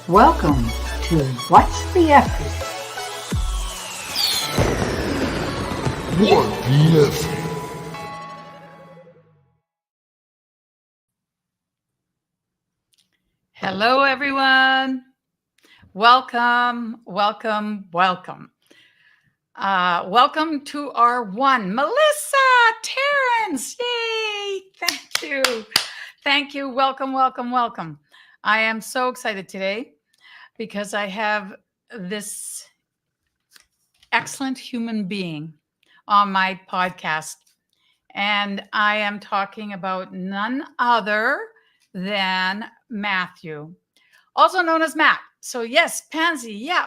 Welcome to What's the Effort? What the F? Hello, everyone. Welcome, welcome, welcome. Welcome to our one. Melissa, Terrence, yay! Thank you. Thank you. Welcome, welcome, welcome. I am so excited today because I have this excellent human being on my podcast. And I am talking about none other than Matthew, also known as Matt. So yes, Pansy, yeah.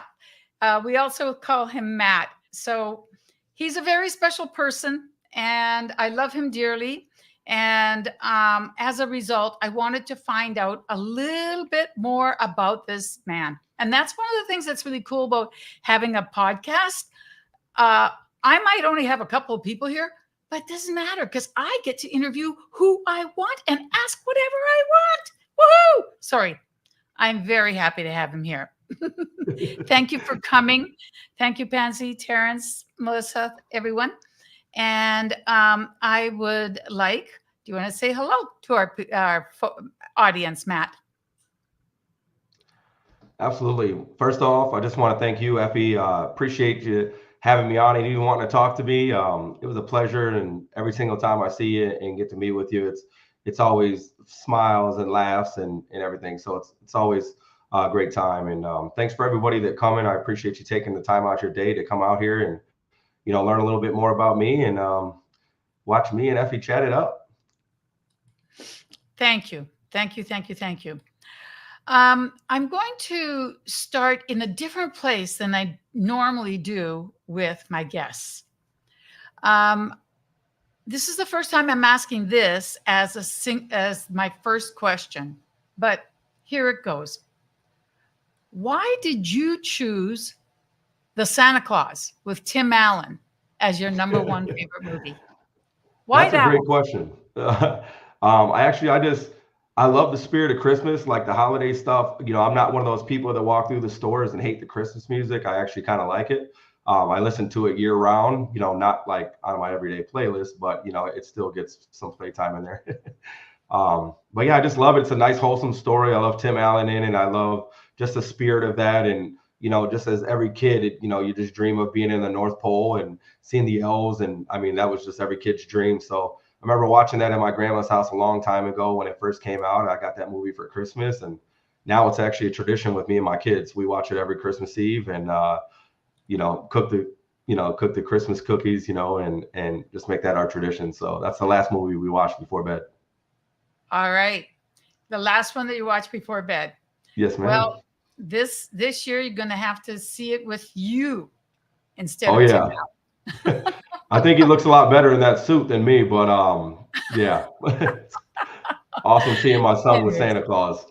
We also call him Matt. So he's a very special person and I love him dearly. And as a result, I wanted to find out a little bit more about this man. And that's one of the things that's really cool about having a podcast. I might only have a couple of people here, but it doesn't matter because I get to interview who I want and ask whatever I want. Woohoo! Sorry. I'm very happy to have him here. Thank you for coming. Thank you, Pansy, Terrence, Melissa, everyone. And I would like, do you want to say hello to our audience, Matt? Absolutely. First off, I just want to thank you, Effie. Appreciate you having me on and even wanting to talk to me. It was a pleasure, and every single time I see you and get to meet with you, it's always smiles and laughs and everything. So it's always a great time. And thanks for everybody that coming. I appreciate you taking the time out your day to come out here and learn a little bit more about me and watch me and Effie chat it up. Thank you. Thank you. Thank you. Thank you. I'm going to start in a different place than I normally do with my guests. This is the first time I'm asking this as my first question, but here it goes. Why did you choose The Santa Claus with Tim Allen as your number one favorite movie? Why That's a great question. I love the spirit of Christmas, like the holiday stuff. I'm not one of those people that walk through the stores and hate the Christmas music. I actually kind of like it. I listen to it year round, not like on my everyday playlist, but it still gets some playtime in there. But yeah, I just love it. It's a nice, wholesome story. I love Tim Allen in it. I love just the spirit of that. And, just as every kid, you just dream of being in the North Pole and seeing the elves. And I mean, that was just every kid's dream. So I remember watching that at my grandma's house a long time ago when it first came out. I got that movie for Christmas, and now it's actually a tradition with me and my kids. We watch it every Christmas Eve and, cook the Christmas cookies, and just make that our tradition. So that's the last movie we watched before bed. All right. The last one that you watched before bed. Yes, ma'am. Well, this year you're going to have to see it with you instead of Tim Allen. I think he looks a lot better in that suit than me, but yeah. Awesome seeing my son with Santa Claus.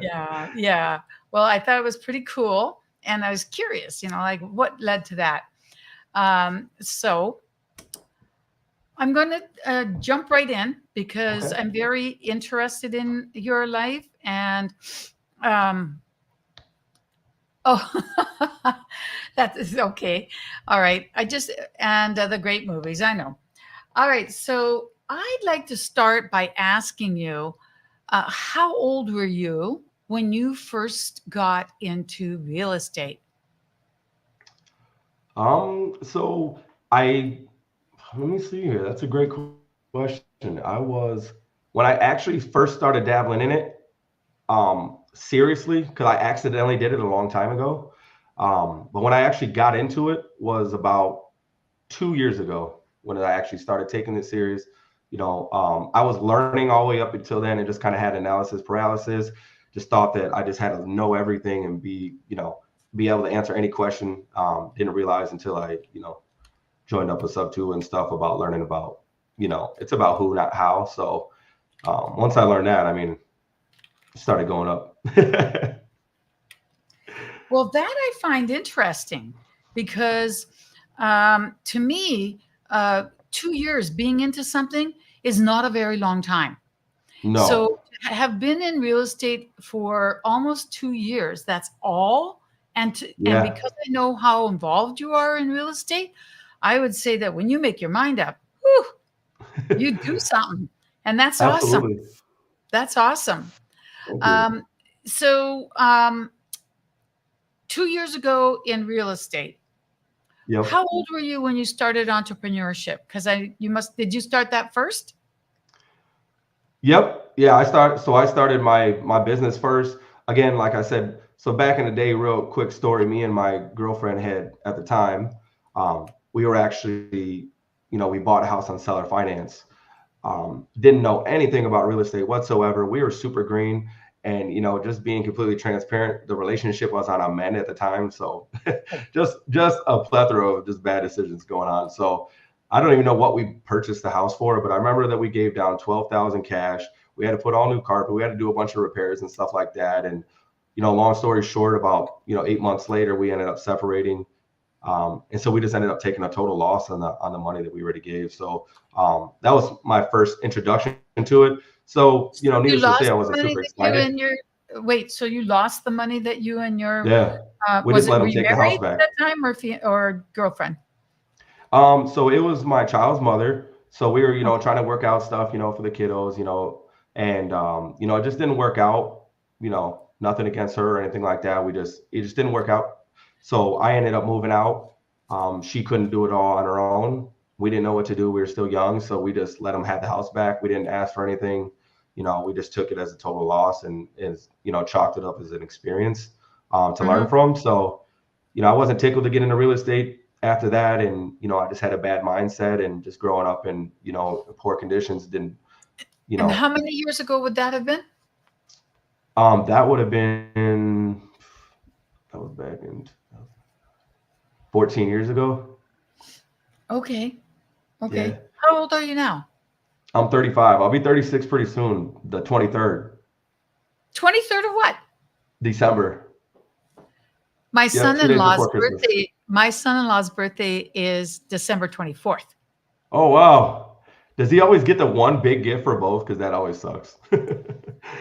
Yeah. Well, I thought it was pretty cool. And I was curious, like what led to that. So I'm going to jump right in because I'm very interested in your life. And that is okay. All right. And the great movies, I know. All right. So I'd like to start by asking you, how old were you when you first got into real estate? So let me see here. That's a great question. When I actually first started dabbling in it, seriously, because I accidentally did it a long time ago. But when I actually got into it was about 2 years ago when I actually started taking it serious. I was learning all the way up until then and just kind of had analysis paralysis. Just thought that I just had to know everything and be able to answer any question. Didn't realize until I, joined up with Sub 2 and stuff about learning about, it's about who, not how. So once I learned that, it started going up. Well, that I find interesting because to me, 2 years being into something is not a very long time. No. So to have been in real estate for almost 2 years. That's all. And Yeah, because I know how involved you are in real estate, I would say that when you make your mind up, whew, you do something. And that's awesome. absolutely. That's awesome. Thank you. Um, so 2 years ago in real estate, Yep. how old were you when you started entrepreneurship? Because did you start that first? Yep. Yeah, I started my business first. Again, like I said, so back in the day, real quick story, me and my girlfriend had at the time, we were actually, we bought a house on seller finance. Didn't know anything about real estate whatsoever. We were super green, and just being completely transparent, the relationship was on a mend at the time. So just a plethora of just bad decisions going on. So I don't even know what we purchased the house for, but I remember that we gave down 12,000 cash. We had to put all new carpet. We had to do a bunch of repairs and stuff like that. And long story short, about 8 months later, we ended up separating. And so we just ended up taking a total loss on the money that we already gave. So that was my first introduction to it. So You needless to say, lost I the wasn't money super that you excited. and your wait, so you lost the money that you and your Yeah, we was didn't it let were them you take the house married at back. that time or girlfriend? So it was my child's mother. So we were, Okay. trying to work out stuff, for the kiddos, and it just didn't work out. Nothing against her or anything like that. It just didn't work out. So I ended up moving out. She couldn't do it all on her own. We didn't know what to do. We were still young, so we just let them have the house back. We didn't ask for anything. We just took it as a total loss and chalked it up as an experience to learn Mhm. from. So I wasn't tickled to get into real estate after that. And, I just had a bad mindset, and just growing up in, poor conditions didn't, you And know, how many years ago would that have been? that would have been, that was back in 14 years ago. Okay. Yeah. Okay. How old are you now? I'm 35. I'll be 36 pretty soon, the 23rd, 23rd of what? December. My Yep. 2 days son-in-law's before Christmas. birthday, my son-in-law's birthday is December 24th. Oh, wow. Does he always get the one big gift for both? Because that always sucks.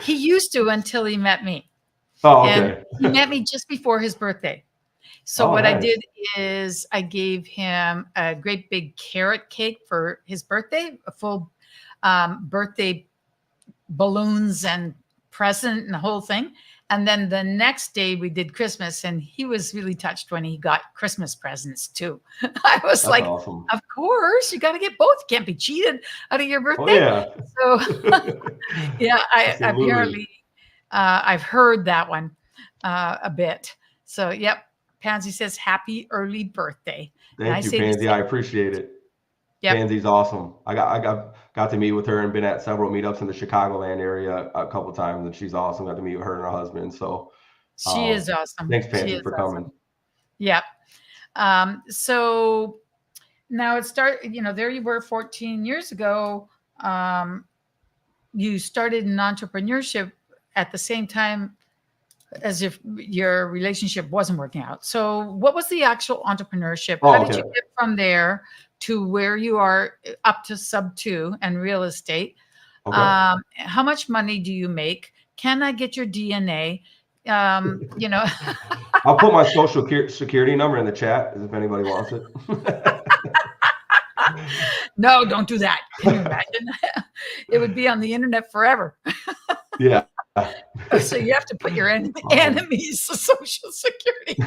He used to until he met me. Oh, And okay. he met me just before his birthday. So Oh, what I nice. did is I gave him a great big carrot cake for his birthday, a full birthday balloons and present and the whole thing. And then the next day we did Christmas, and he was really touched when he got Christmas presents too. I was That's like, awesome. of course, you got to get both. You can't be cheated out of your Oh, birthday. yeah. So yeah, I Absolutely. apparently I've heard that one a bit. So yep, Pansy says happy early birthday, and I Thank you, say the Pansy. same. I appreciate it. Yep, Pansy's awesome. I got to meet with her and been at several meetups in the Chicagoland area a couple times, and she's awesome. Got to meet with her and her husband. So, she is awesome. thanks, She Pansy, is for coming. awesome. Yep. So now there you were 14 years ago. You started in entrepreneurship at the same time as if your relationship wasn't working out. So what was the actual entrepreneurship? How Oh, did you okay. get from there to where you are up to sub 2 and real estate? Okay. How much money do you make? Can I get your DNA? Um, you know, I'll put my social security number in the chat if anybody wants it. no, don't do that. Can you imagine? It would be on the internet forever. Yeah. So you have to put your Um, enemies' social security.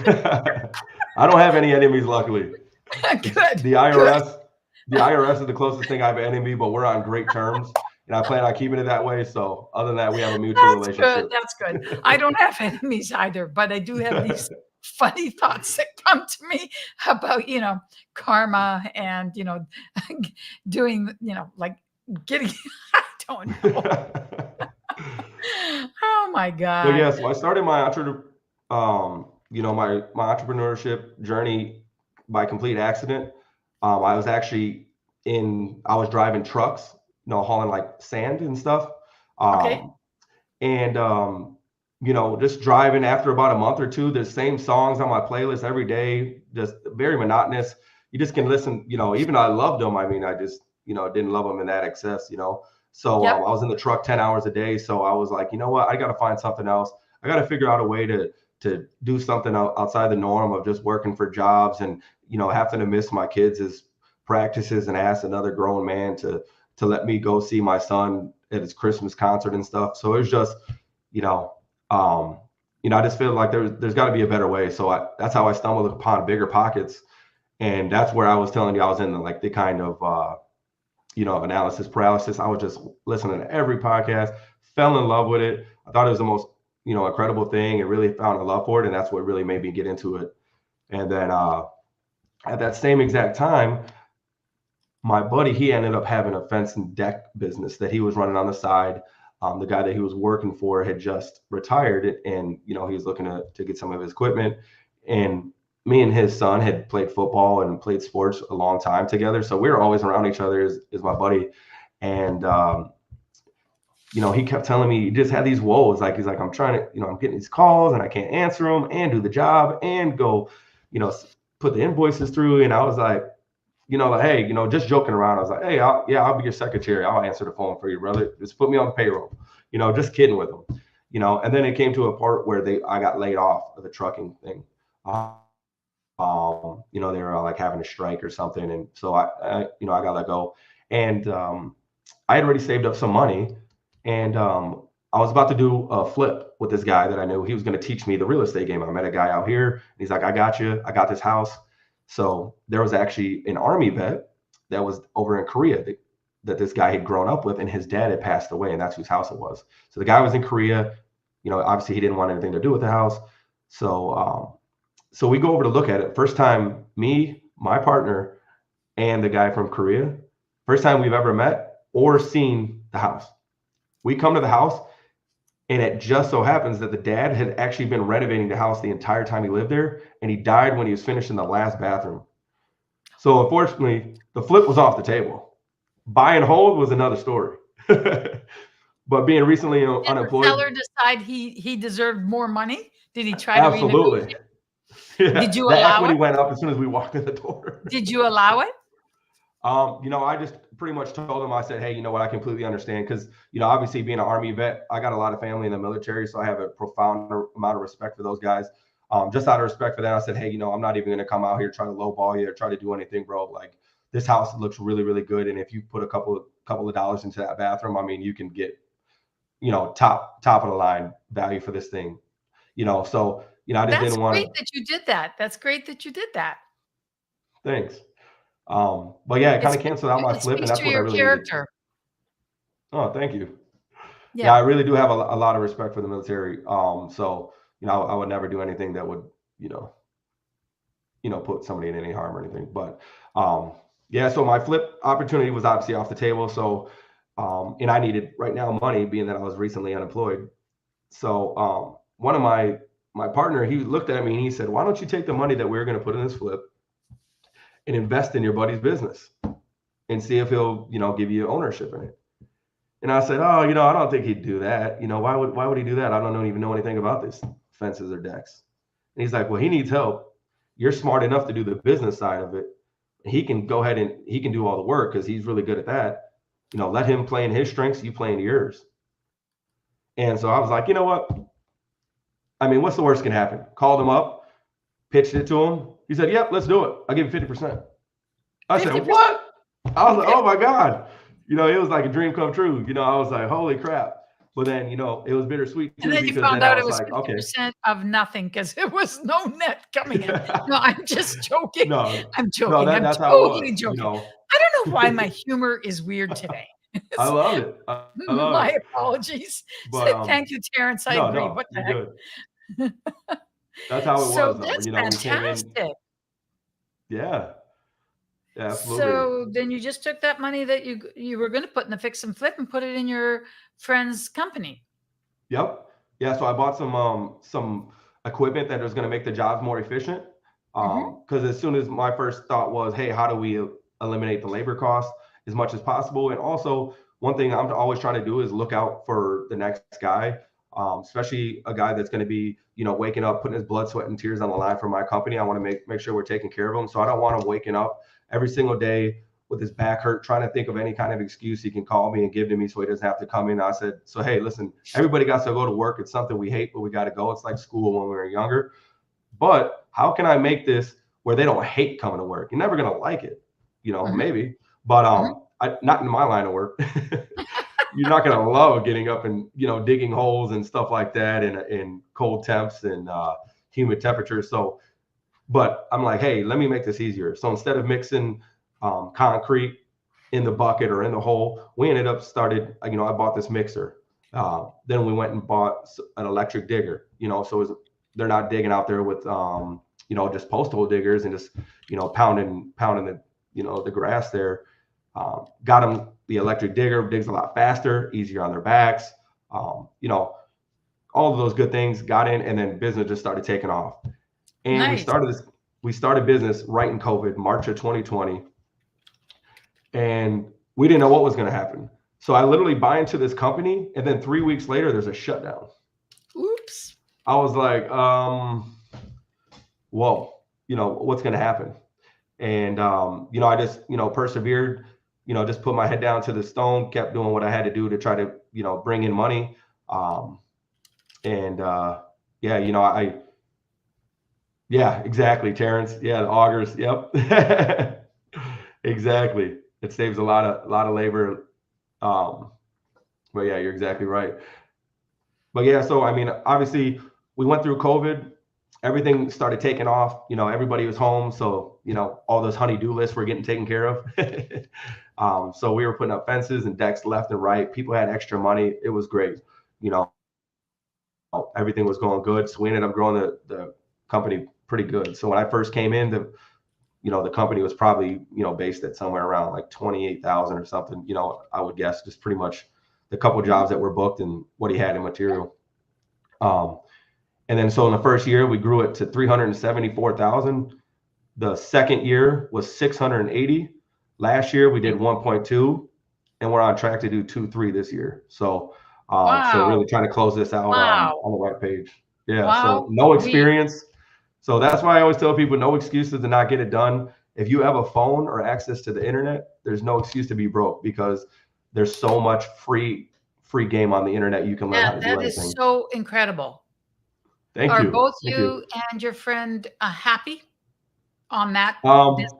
I don't have any enemies, luckily. Good. The IRS, the IRS is the closest thing I have an enemy, but we're on great terms, and I plan on keeping it that way. So other than that, we have a mutual That's good. relationship. That's good. I don't have enemies either, but I do have these funny thoughts that come to me about, karma and, doing, like getting, I don't know. Oh my So God. yeah, so I started my entrepreneurship journey by complete accident. I was actually I was driving trucks, hauling like sand and stuff. Okay. Um, and just driving after about a month or two, the same songs on my playlist every day, just very monotonous. You just can listen, even though I loved them. I mean, I just, didn't love them in that excess. So Yep. I was in the truck 10 hours a day. So I was like, you know what? I got to find something else. I got to figure out a way to do something outside the norm of just working for jobs and, having to miss my kids' practices and ask another grown man to let me go see my son at his Christmas concert and stuff. So it was just, I just feel like there's got to be a better way. So that's how I stumbled upon Bigger Pockets. And that's where I was telling you I was in the kind of, analysis paralysis. I was just listening to every podcast, fell in love with it. I thought it was the most, incredible thing, and really found a love for it. And that's what really made me get into it. And then at that same exact time, my buddy, he ended up having a fence and deck business that he was running on the side. The guy that he was working for had just retired, and he was looking to get some of his equipment. And me and his son had played football and played sports a long time together, so we were always around each other as my buddy. And he kept telling me he just had these woes. Like he's like, I'm trying to, I'm getting these calls and I can't answer them and do the job and go, put the invoices through. And I was like, hey, just joking around. I was like, hey, I'll be your secretary. I'll answer the phone for you, brother. Just put me on the payroll, just kidding with them, and then it came to a part where I got laid off of the trucking thing. They were like having a strike or something. And so I got let go, and I had already saved up some money, and I was about to do a flip with this guy that I knew. He was going to teach me the real estate game. I met a guy out here, and he's like, I got you. I got this house. So there was actually an Army vet that was over in Korea that this guy had grown up with, and his dad had passed away, and that's whose house it was. So the guy was in Korea. Obviously he didn't want anything to do with the house. So so we go over to look at it. First time, me, my partner, and the guy from Korea, first time we've ever met or seen the house. We come to the house, and it just so happens that the dad had actually been renovating the house the entire time he lived there, and he died when he was finishing the last bathroom. So unfortunately, the flip was off the table. Buy and hold was another story. But being recently unemployed. Did the seller decide he deserved more money? Did he try to Absolutely. Yeah. Did you the allow equity it? went up as soon as we walked in the door. Did you allow it? I just pretty much told him, I said, hey, you know what, I completely understand. Because, obviously being an Army vet, I got a lot of family in the military. So I have a profound amount of respect for those guys. Just out of respect for that, I said, hey, I'm not even going to come out here try to lowball you or try to do anything, bro. Like, this house looks really, really good. And if you put a couple of dollars into that bathroom, I mean, you can get, top of the line value for this thing, so, I just didn't want to. That's great that you did that. That's great that you did that. Thanks. But yeah, it kind of canceled out my flip, and that's what I really needed. Oh, thank you. Yeah, I really do have a lot of respect for the military. So, I would never do anything that would, put somebody in any harm or anything. But yeah, so my flip opportunity was obviously off the table. So, and I needed right now money, being that I was recently unemployed. So one of my partner, he looked at me and he said, why don't you take the money that we're going to put in this flip and invest in your buddy's business and see if he'll, give you ownership in it. And I said, oh, I don't think he'd do that. Why would he do that? I don't even know anything about this fences or decks. And he's like, well, he needs help. You're smart enough to do the business side of it. He can go ahead and he can do all the work because he's really good at that. Let him play in his strengths, you play in yours. And so I was like, you know what? I mean, what's the worst can happen? Called him up, pitched it to him. He said, yep, let's do it. I'll give you 50%. I said, what? I was like, oh my God. It was like a dream come true. I was like, holy crap. But then, it was bittersweet too. And then you found out it was 50% of nothing because there was no net coming in. No, I'm just joking. I'm joking. I'm totally joking. I don't know why my humor is weird today. I love it. I love my it. Apologies. But, thank you, Terrence. I agree. What the heck? Good. That's how it was. So that's fantastic. We came in, yeah, absolutely. So then you just took that money that you were going to put in the fix and flip and put it in your friend's company. Yep. Yeah. So I bought some equipment that was going to make the jobs more efficient. Because as soon as my first thought was, hey, how do we eliminate the labor costs as much as possible? And also, one thing I'm always trying to do is look out for the next guy, especially a guy that's going to be, waking up, putting his blood, sweat, and tears on the line for my company. I want to make sure we're taking care of him. So I don't want him waking up every single day, with his back hurt, trying to think of any kind of excuse he can call me and give to me so he doesn't have to come in. I said, so, hey, listen, everybody got to go to work. It's something we hate, but we got to go. It's like school when we were younger. But how can I make this where they don't hate coming to work? You're never going to like it, maybe. But not in my line of work. You're not going to love getting up and, digging holes and stuff like that in cold temps and humid temperatures. So, but I'm like, hey, let me make this easier. So instead of mixing concrete in the bucket or in the hole, we ended up I bought this mixer. Then we went and bought an electric digger, so they're not digging out there with, just post hole diggers and just, pounding the grass there. Got them the electric digger, digs a lot faster, easier on their backs. All of those good things got in, and then business just started taking off. And Nice. we started business right in COVID, March of 2020. And we didn't know what was going to happen. So I literally buy into this company, and then 3 weeks later, there's a shutdown. Oops. I was like, whoa, what's going to happen? And, I just, persevered, just put my head down to the stone, kept doing what I had to do to try to, bring in money. Yeah, exactly, Terrence. Yeah, the augers. Yep. Exactly. It saves a lot of labor. But yeah, you're exactly right. But yeah, so I mean, obviously we went through COVID, everything started taking off, everybody was home. So, all those honey-do lists were getting taken care of. So we were putting up fences and decks left and right. People had extra money. It was great. Everything was going good. So we ended up growing the company pretty good. So when I first came in, the company was probably, based at somewhere around like 28,000 or something, I would guess, just pretty much the couple jobs that were booked and what he had in material. And then so in the first year, we grew it to 374,000. The second year was 680. Last year we did 1.2, and we're on track to do 2.3 this year. So, so really trying to close this out on the right page. Yeah. Wow. So no experience. So that's why I always tell people, no excuses to not get it done. If you have a phone or access to the internet, there's no excuse to be broke, because there's so much free game on the internet. You can learn how to do anything. That is so incredible. Thank you. Are both you and your friend happy on that business?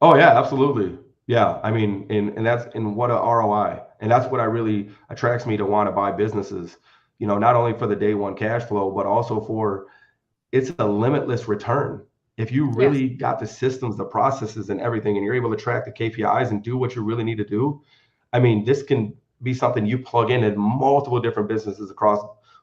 Oh yeah, absolutely. Yeah. I mean, and that's what a ROI. And that's what really attracts me to want to buy businesses, not only for the day one cash flow, but also for, it's a limitless return. If you really got the systems, the processes and everything, and you're able to track the KPIs and do what you really need to do, I mean, this can be something you plug in multiple different businesses across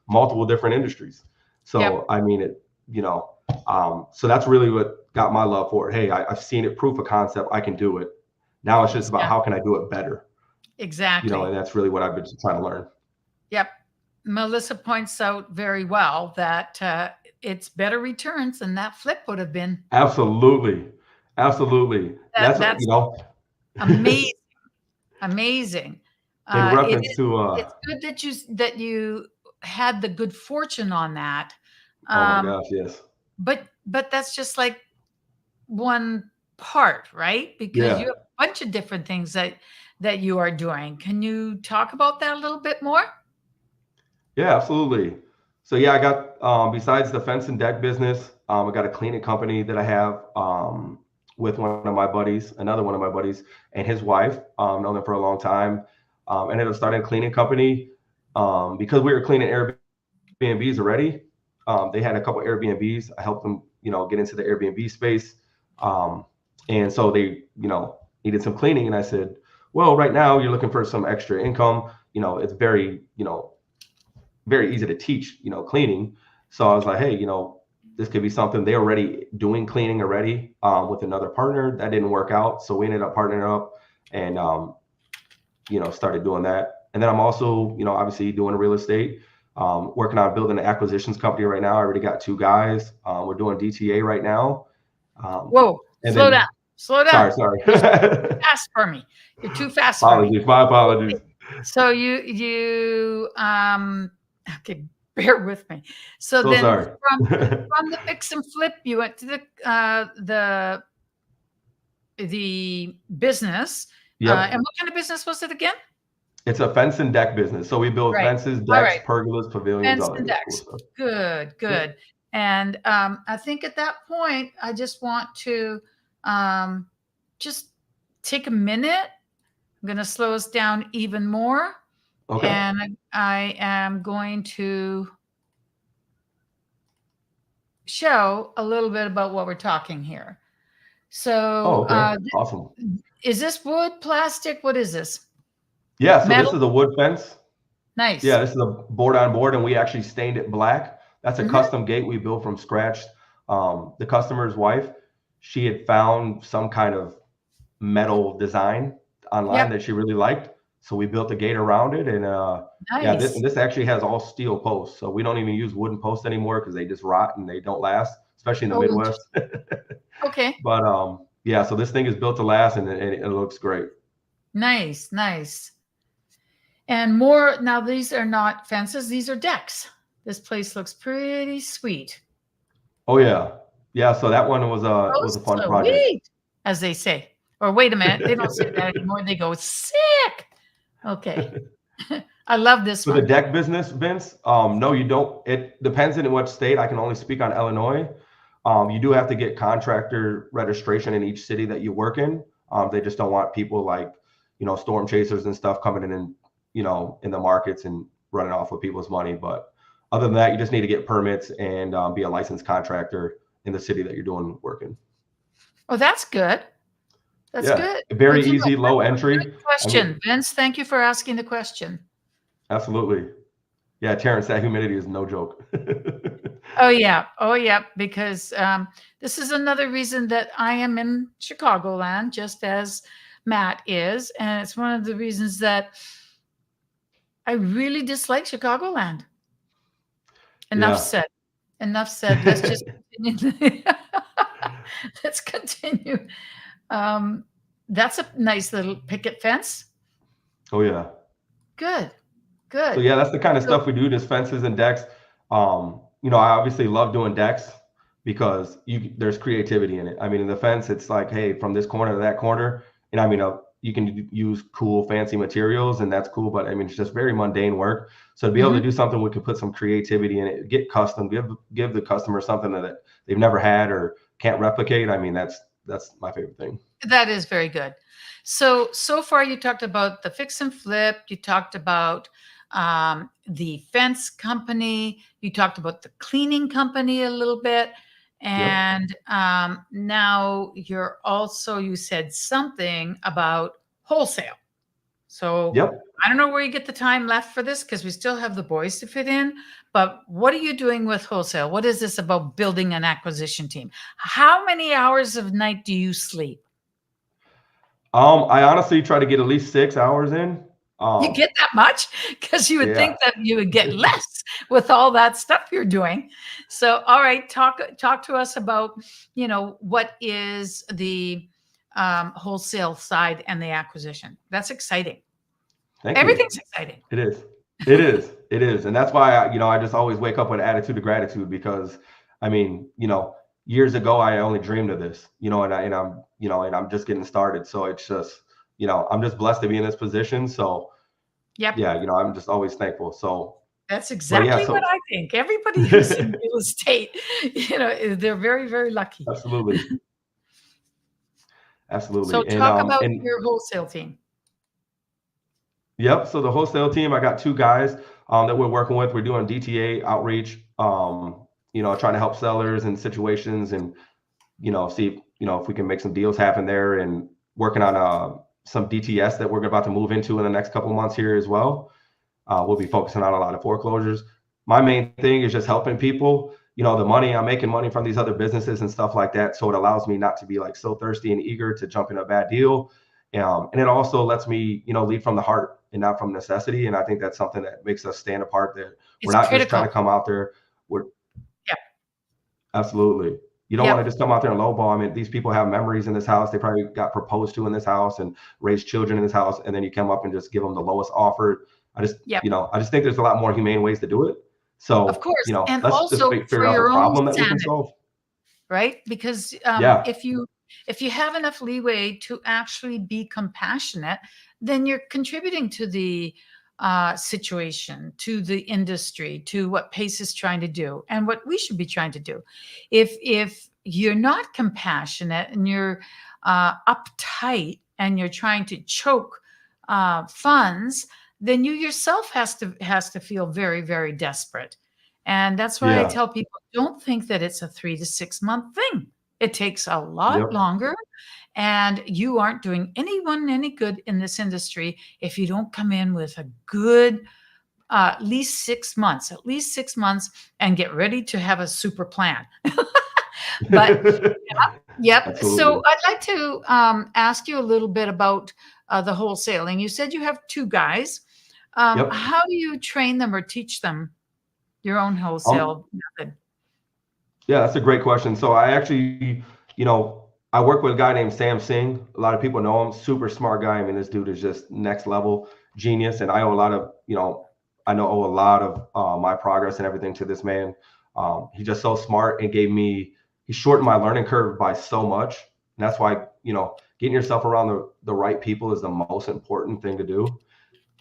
multiple different industries. So, I mean, so that's really what got my love for it. Hey, I've seen it, proof of concept. I can do it. Now it's just about how can I do it better? Exactly. And that's really what I've been trying to learn. Yep. Melissa points out very well that it's better returns than that flip would have been. Absolutely. That's amazing. Amazing. In reference to it's good that you had the good fortune on that. Oh my gosh, yes. But that's just like one part, right? Because you have a bunch of different things that you are doing. Can you talk about that a little bit more? Yeah, absolutely. So yeah, I got besides the fence and deck business, I got a cleaning company that I have with another one of my buddies, and his wife. Known them for a long time. Ended up starting a cleaning company because we were cleaning Airbnbs already. They had a couple Airbnbs. I helped them, get into the Airbnb space. And so they, needed some cleaning. And I said, well, right now you're looking for some extra income. It's very, very easy to teach, cleaning. So I was like, hey, this could be something. They're already doing cleaning already with another partner. That didn't work out. So we ended up partnering up and, started doing that. And then I'm also, obviously doing real estate, working on building an acquisitions company right now. I already got 2 guys. We're doing DTA right now. Whoa, slow down. Slow down. Sorry. You're too fast for me. You're too fast for me. My apologies. So you okay, bear with me. So then sorry. from the fix and flip, you went to the the business. Yep. And what kind of business was it again? It's a fence and deck business. So we build Right. fences, All decks, right. pergolas, pavilions, Fence all that and good cool decks. stuff. Good, Yep. good. And I think at that point, I just want to just take a minute. I'm going to slow us down even more. Okay. And I am going to show a little bit about what we're talking here. So okay. Awesome. Is this wood, plastic? What is this? Yeah, so Metal? this is a wood fence. Nice. Yeah, this is a board on board, and we actually stained it black. That's a Mhm. custom gate we built from scratch. The customer's wife, she had found some kind of metal design online Yep. that she really liked. So we built a gate around it, and yeah, Nice. this actually has all steel posts. So we don't even use wooden posts anymore because they just rot and they don't last, especially in the Oh, Midwest. okay. But yeah, so this thing is built to last, and it looks great. Nice, nice. And more, now these are not fences, these are decks. This place looks pretty sweet. Oh yeah, yeah. So that one was Oh, a fun project. sweet, as they say. Or wait a minute, they don't say that anymore. They go sick. Okay. I love this For the one. deck business, Vince, no, you don't. It depends on what state. I can only speak on Illinois. You do have to get contractor registration in each city that you work in. They just don't want people like, storm chasers and stuff coming in and, in the markets and running off with people's money. But other than that, you just need to get permits and be a licensed contractor in the city that you're doing working. Oh, that's good. That's Yeah, good. very Good to know. easy, low entry. Good question, Vince. Thank you for asking the question. Absolutely. Yeah, Terrence, that humidity is no joke. Oh yeah, because this is another reason that I am in Chicagoland, just as Matt is, and it's one of the reasons that I really dislike Chicagoland. Enough Yeah. said. Enough said. Let's just continue. Let's continue. That's a nice little picket fence. Oh yeah. Good. So Good. yeah, that's the kind of So- stuff we do, just fences and decks. I obviously love doing decks because there's creativity in it. I mean, in the fence, it's like, hey, from this corner to that corner, and I mean, you can use cool, fancy materials, and that's cool. But I mean, it's just very mundane work. So to be able to do something, we could put some creativity in it, get custom, give the customer something that they've never had or can't replicate. I mean, that's my favorite thing. That is very good. So far you talked about the fix and flip. You talked about the fence company. You talked about the cleaning company a little bit. And now you said something about wholesale. So I don't know where you get the time left for this because we still have the boys to fit in. But what are you doing with wholesale? What is this about building an acquisition team? How many hours of night do you sleep? I honestly try to get at least 6 hours in. You get that much? Because you would think that you would get less with all that stuff you're doing. So, all right, talk to us about, what is the wholesale side and the acquisition. That's exciting. Everything's exciting. It is. It is. It is. And that's why I just always wake up with an attitude of gratitude because I mean, years ago I only dreamed of this, and I'm just getting started. So it's just, I'm just blessed to be in this position. So yeah, I'm just always thankful. So that's exactly what I think. Everybody who's in real estate, they're very, very lucky. Absolutely. Absolutely. So talk about your wholesale team. Yep. So the wholesale team, I got 2 guys that we're working with. We're doing DTA outreach, trying to help sellers in situations and, see, if we can make some deals happen there and working on some DTS that we're about to move into in the next couple of months here as well. We'll be focusing on a lot of foreclosures. My main thing is just helping people, I'm making money from these other businesses and stuff like that. So it allows me not to be like so thirsty and eager to jump in a bad deal. And it also lets me, lead from the heart and not from necessity. And I think that's something that makes us stand apart, that we're not just trying to come out there. Absolutely. You don't want to just come out there and lowball. I mean, these people have memories in this house. They probably got proposed to in this house and raised children in this house. And then you come up and just give them the lowest offer. I just think there's a lot more humane ways to do it. So, of course, and let's also just figure out the problem that we can solve. Right? Because if you have enough leeway to actually be compassionate, then you're contributing to the situation, to the industry, to what PACE is trying to do, and what we should be trying to do. If you're not compassionate and you're uptight and you're trying to choke funds, then you yourself has to feel very, very desperate. And that's why I Yeah. tell people, don't think that it's a 3 to 6 month thing. It takes a lot Yep. longer, and you aren't doing anyone any good in this industry if you don't come in with a good at least 6 months, and get ready to have a super plan. But yep. So Absolutely. I'd like to ask you a little bit about the wholesaling. You said you have 2 guys. Yep. How do you train them or teach them your own Um, wholesale method? Yeah, that's a great question. So I actually, I work with a guy named Sam Singh. A lot of people know him. Super smart guy. I mean, this dude is just next level genius. And I owe a lot of, owe a lot of my progress and everything to this man. He's just so smart and he shortened my learning curve by so much. And that's why, getting yourself around the right people is the most important thing to do.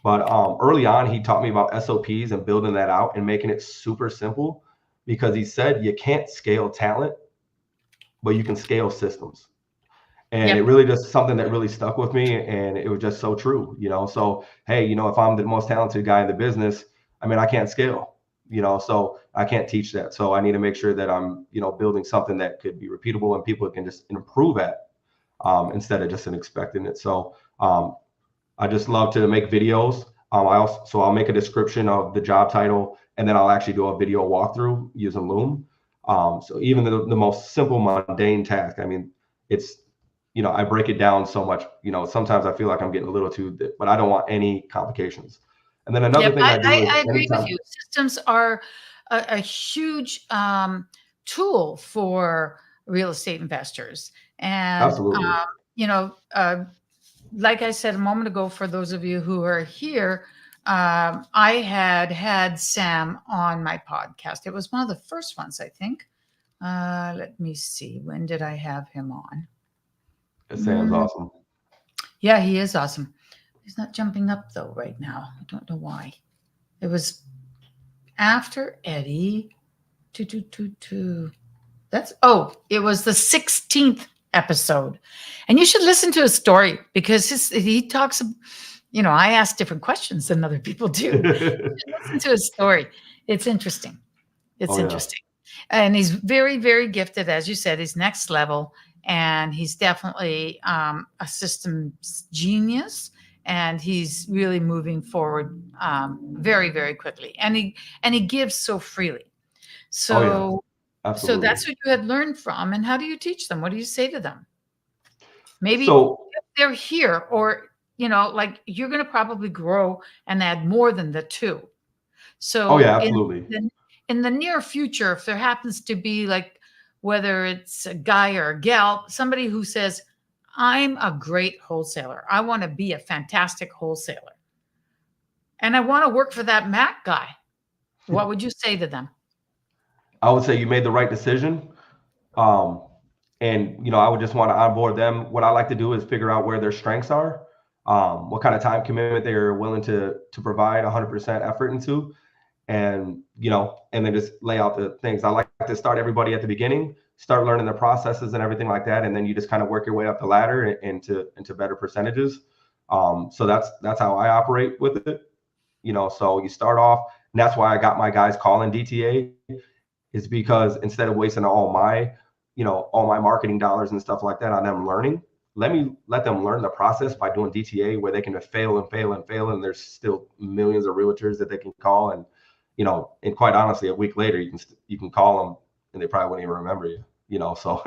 But early on, he taught me about SOPs and building that out and making it super simple, because he said you can't scale talent, but you can scale systems. And it Yep. really just something that really stuck with me. And it was just so true, So, hey, if I'm the most talented guy in the business, I mean, I can't scale, so I can't teach that. So I need to make sure that I'm, building something that could be repeatable and people can just improve at, instead of just expecting it. So I just love to make videos. I'll make a description of the job title, and then I'll actually do a video walkthrough using Loom. So even the most simple mundane task, I mean, it's, I break it down so much, sometimes I feel like I'm getting a little too, but I don't want any complications. And then another Yep. thing I do is I agree with anytime. you. Systems are a huge tool for real estate investors. And, Absolutely. you know, like I said a moment ago, for those of you who are here, I had Sam on my podcast. It was one of the first ones, I think. Let me see. When did I have him on? It sounds awesome. Yeah, he is awesome. He's not jumping up though right now. I don't know why. It was after Eddie. It was the 16th episode. And you should listen to his story, because he talks, I ask different questions than other people do. Listen to his story. It's interesting. It's Oh, yeah. interesting. And he's very, very gifted. As you said, he's next level. And he's definitely a systems genius. And he's really moving forward very, very quickly. And he gives so freely. So, Oh, yeah. Absolutely. so that's what you had learned from. And how do you teach them? What do you say to them? Maybe So, if they're here, or, like, you're going to probably grow and add more than the 2. So oh, yeah, absolutely. in the near future, if there happens to be, like, whether it's a guy or a gal, somebody who says, I'm a great wholesaler, I want to be a fantastic wholesaler, and I want to work for that Mac guy, what would you say to them? I would say you made the right decision. And I would just want to onboard them. What I like to do is figure out where their strengths are, what kind of time commitment they're willing to provide 100% effort into, and and then just lay out the things. I like to start everybody at the beginning, start learning the processes and everything like that, and then you just kind of work your way up the ladder into better percentages. So that's how I operate with it. So you start off, and that's why I got my guys calling DTA, is because instead of wasting all my marketing dollars and stuff like that on them learning, let them learn the process by doing DTA, where they can fail and fail and fail, and there's still millions of realtors that they can call. And and quite honestly, a week later you can call them and they probably wouldn't even remember you. So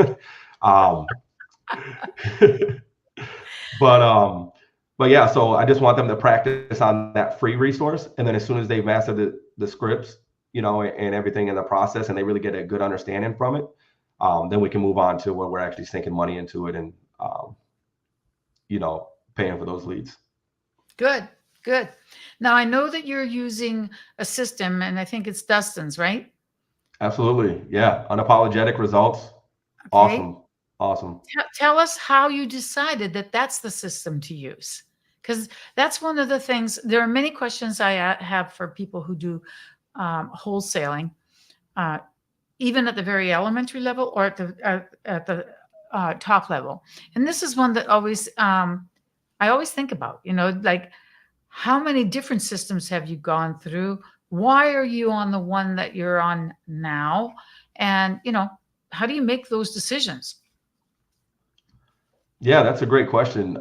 but yeah, so I just want them to practice on that free resource, and then as soon as they master the scripts, and everything in the process, and they really get a good understanding from it, then we can move on to where we're actually sinking money into it and paying for those leads. Good. Now, I know that you're using a system, and I think it's Dustin's, right? Absolutely. Yeah. Unapologetic results. Okay. Awesome. Awesome. Tell us how you decided that that's the system to use. Because that's one of the things. There are many questions I have for people who do wholesaling, uh, even at the very elementary level or at the top level. And this is one that always I always think about. Like, how many different systems have you gone through? Why are you on the one that you're on now? And how do you make those decisions? Yeah, that's a great question.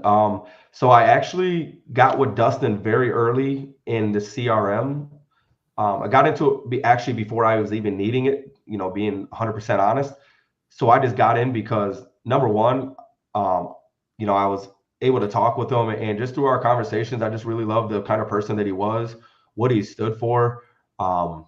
So I actually got with Dustin very early in the CRM. I got into it actually before I was even needing it, being 100% honest. So I just got in because number one, I was able to talk with him, and just through our conversations, I just really loved the kind of person that he was, what he stood for, and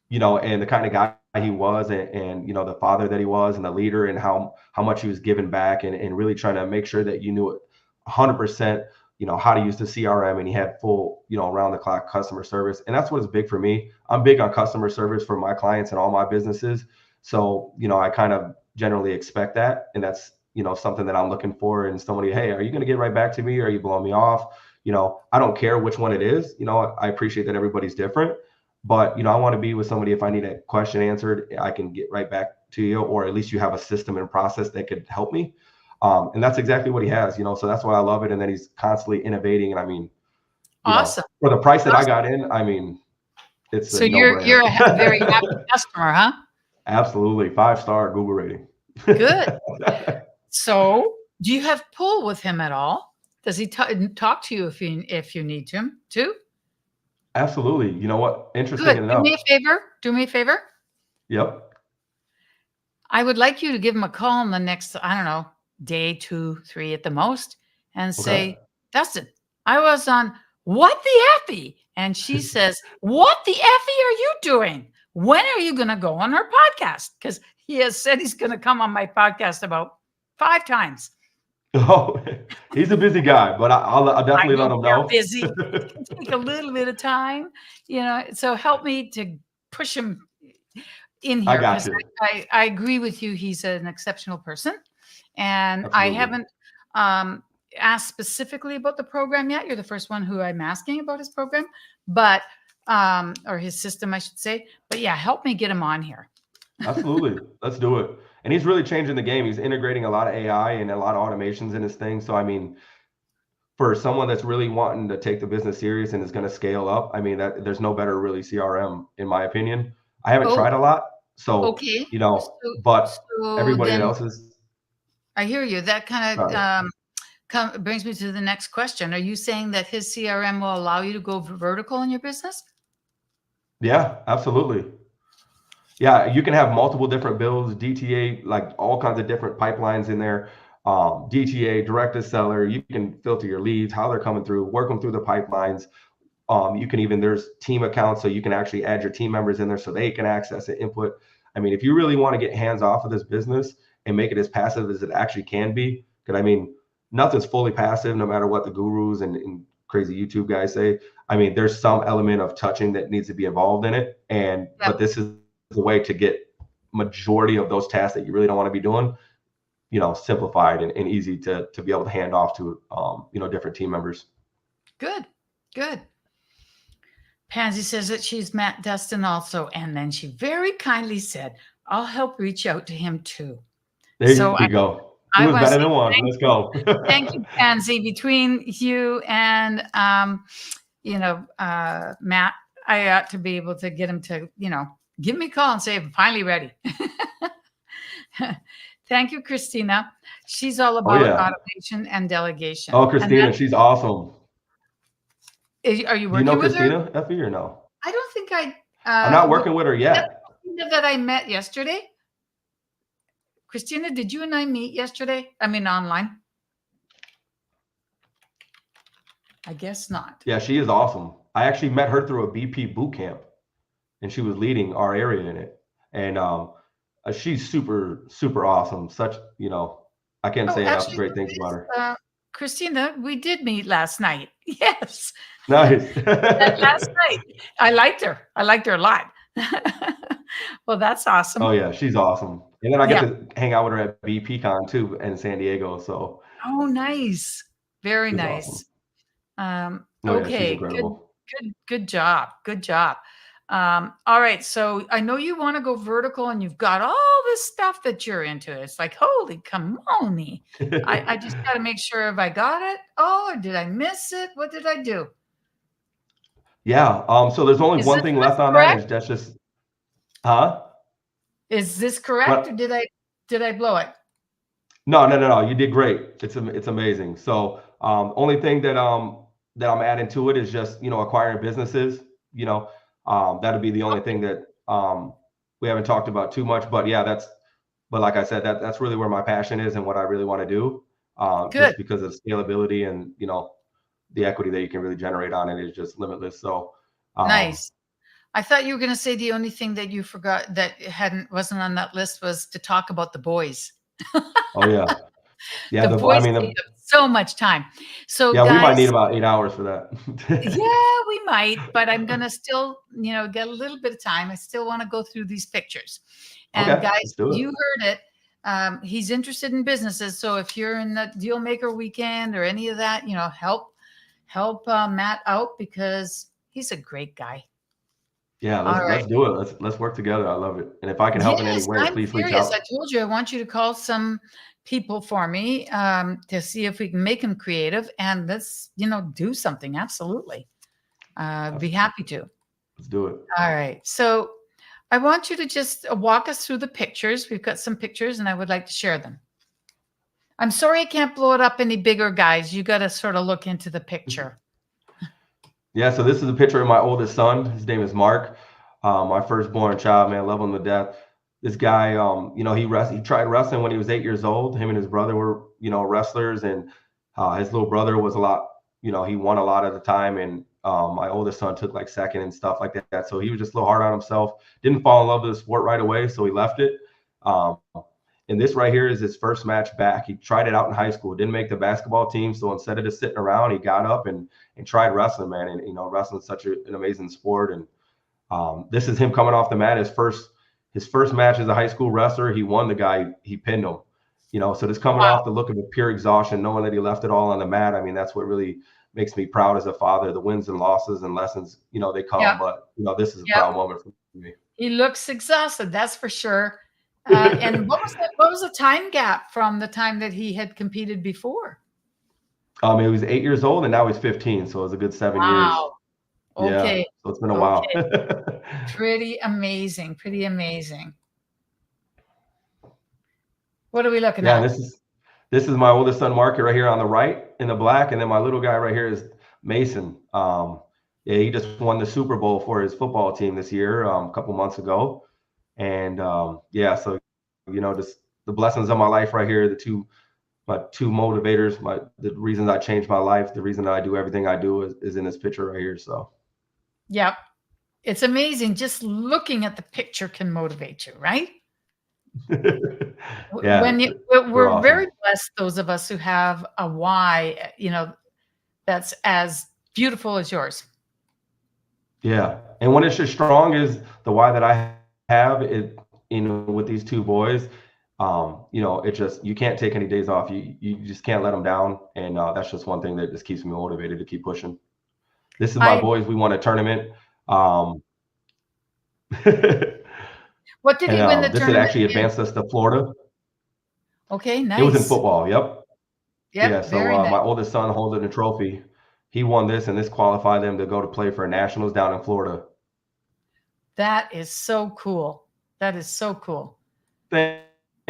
the kind of guy he was, and the father that he was, and the leader, and how much he was giving back, and really trying to make sure that you knew it 100%, how to use the CRM, and he had full, around the clock customer service. And that's what's big for me. I'm big on customer service for my clients and all my businesses. So, I kind of generally expect that. And that's, something that I'm looking for in somebody. Hey, are you going to get right back to me? Or are you blowing me off? I don't care which one it is. I appreciate that everybody's different, but, I want to be with somebody. If I need a question answered, I can get right back to you, or at least you have a system and process that could help me. And that's exactly what he has, so that's why I love it. And then he's constantly innovating. And I mean, Awesome. For the price that I got in, I mean, it's so you're a very happy customer, huh? Absolutely. 5-star Google rating. Good. So do you have pull with him at all? Does he talk to you if you need him to? Absolutely. You know what? Interesting Good. enough. Do me a favor. Yep. I would like you to give him a call in the next, I don't know, day 2, 3 at the most, and say, Dustin, I was on What the Effie? And she says, what the Effie are you doing? When are you going to go on her podcast? Because he has said he's going to come on my podcast about 5 times. Oh, he's a busy guy, but I'll definitely let him know. Busy. It can take a little bit of time, so help me to push him in here. I got you. I agree with you. He's an exceptional person. And Absolutely. I haven't asked specifically about the program yet. You're the first one who I'm asking about his program, but or his system, I should say. But yeah, help me get him on here. Absolutely. Let's do it. And he's really changing the game. He's integrating a lot of AI and a lot of automations in his thing. So, I mean, for someone that's really wanting to take the business serious and is going to scale up, I mean, there's no better really CRM, in my opinion. I haven't tried a lot. So, okay. But everybody else is. I hear you. That kind of brings me to the next question. Are you saying that his CRM will allow you to go vertical in your business? Yeah, absolutely. Yeah, you can have multiple different bills, DTA, like all kinds of different pipelines in there. DTA, direct to seller. You can filter your leads, how they're coming through, work them through the pipelines. You can even, there's team accounts, so you can actually add your team members in there so they can access it, input. I mean, if you really want to get hands off of this business and make it as passive as it actually can be, because I mean, nothing's fully passive, no matter what the gurus and crazy YouTube guys say. I mean, there's some element of touching that needs to be involved in it. And but this is the way to get majority of those tasks that you really don't want to be doing, simplified and easy to be able to hand off to different team members. Good. Pansy says that she's met Dustin also, and then she very kindly said, I'll help reach out to him too. There you go. Two is better than one. Let's go. Thank you, Pansy. Between you and Matt, I ought to be able to get him to, give me a call and say, I'm finally ready. Thank you, Christina. She's all about automation and delegation. Oh, Christina, she's awesome. Are you working with her? You know Christina, Effie, or no? I don't think I'm not working with her yet. That I met yesterday. Christina, did you and I meet yesterday? I mean, online? I guess not. Yeah, she is awesome. I actually met her through a BP boot camp, and she was leading our area in it. And she's super, super awesome. Such, I can't say enough great things about her. Christina, we did meet last night. Yes. Nice. Last night. I liked her a lot. Well, that's awesome. Oh yeah, she's awesome. And then I get Yeah. to hang out with her at BPCon too in San Diego. So Oh, nice. Very it was awesome. nice. Oh yeah, she's Okay, incredible. good job. Good job. All right. So I know you want to go vertical and you've got all this stuff that you're into. It's like, holy camoni. I just got to make sure if I got it. Oh, or did I miss it? What did I do? Yeah. So there's only Is one this thing left on that, correct? and that's just, huh? Is this correct or What? did I blow it? No. You did great. It's amazing. So only thing that I'm adding to it is just, acquiring businesses. You know, that'd be the only thing that we haven't talked about too much. But yeah, but like I said, that's really where my passion is and what I really want to do. Good. Just because of scalability and the equity that you can really generate on it is just limitless. So Nice. I thought you were going to say the only thing that you forgot that wasn't on that list was to talk about the boys. oh yeah. Yeah, The I boys mean, take up so much time. So yeah, we might need guys, about 8 hours for that. yeah, we might, but I'm going to still, get a little bit of time. I still want to go through these pictures. And Okay, guys, let's do it. you heard it. He's interested in businesses. So if you're in the deal maker weekend or any of that, help Matt out because he's a great guy. Yeah, All right. let's do it. Let's work together. I love it. And if I can help in any Yes, way, I'm please reach serious. out. I told you I want you to call some people for me to see if we can make them creative and let's, do something. Absolutely. Be happy to. Let's do it. All right. So I want you to just walk us through the pictures. We've got some pictures and I would like to share them. I'm sorry I can't blow it up any bigger, guys. You got to sort of look into the picture. Yeah, so this is a picture of my oldest son. His name is Mark. My firstborn child, man, love him to death. This guy, he tried wrestling when he was 8 years old. Him and his brother were, wrestlers, and his little brother was a lot, he won a lot at the time. And my oldest son took like second and stuff like that. So he was just a little hard on himself. Didn't fall in love with the sport right away, so he left it. And this right here is his first match back. He tried it out in high school, didn't make the basketball team. So instead of just sitting around, he got up and tried wrestling, man. And, wrestling is such an amazing sport. And this is him coming off the mat. His first match as a high school wrestler, he won the guy, he pinned him. So just coming off the look of a pure exhaustion, knowing that he left it all on the mat. I mean, that's what really makes me proud as a father. The wins and losses and lessons, they come, but this is a proud moment for me. He looks exhausted, that's for sure. And what was the time gap from the time that he had competed before? He was 8 years old and now he's 15. So it was a good 7 years. Wow. Okay. Yeah, so it's been a while. Pretty amazing. Pretty amazing. What are we looking at? Yeah, this is my oldest son, Mark, right here on the right in the black. And then my little guy right here is Mason. Yeah, he just won the Super Bowl for his football team this year, a couple months ago. And yeah, so just the blessings of my life right here, my two motivators, the reasons I changed my life, the reason that I do everything I do is in this picture right here. So yep, it's amazing. Just looking at the picture can motivate you, right? Yeah, we're awesome. very blessed, those of us who have a why, that's as beautiful as yours. Yeah, and when it's as strong as the why that I have it, with these two boys, it just, you can't take any days off. You just can't let them down. And that's just one thing that just keeps me motivated to keep pushing. This is my boys. We won a tournament. What did he win the this tournament? had actually advanced us to Florida. Okay, nice. It was in football. Yep. Yep, Yeah. So nice. my oldest son holding a trophy. He won this, and this qualified them to go to play for nationals down in Florida. That is so cool. That is so cool. Thank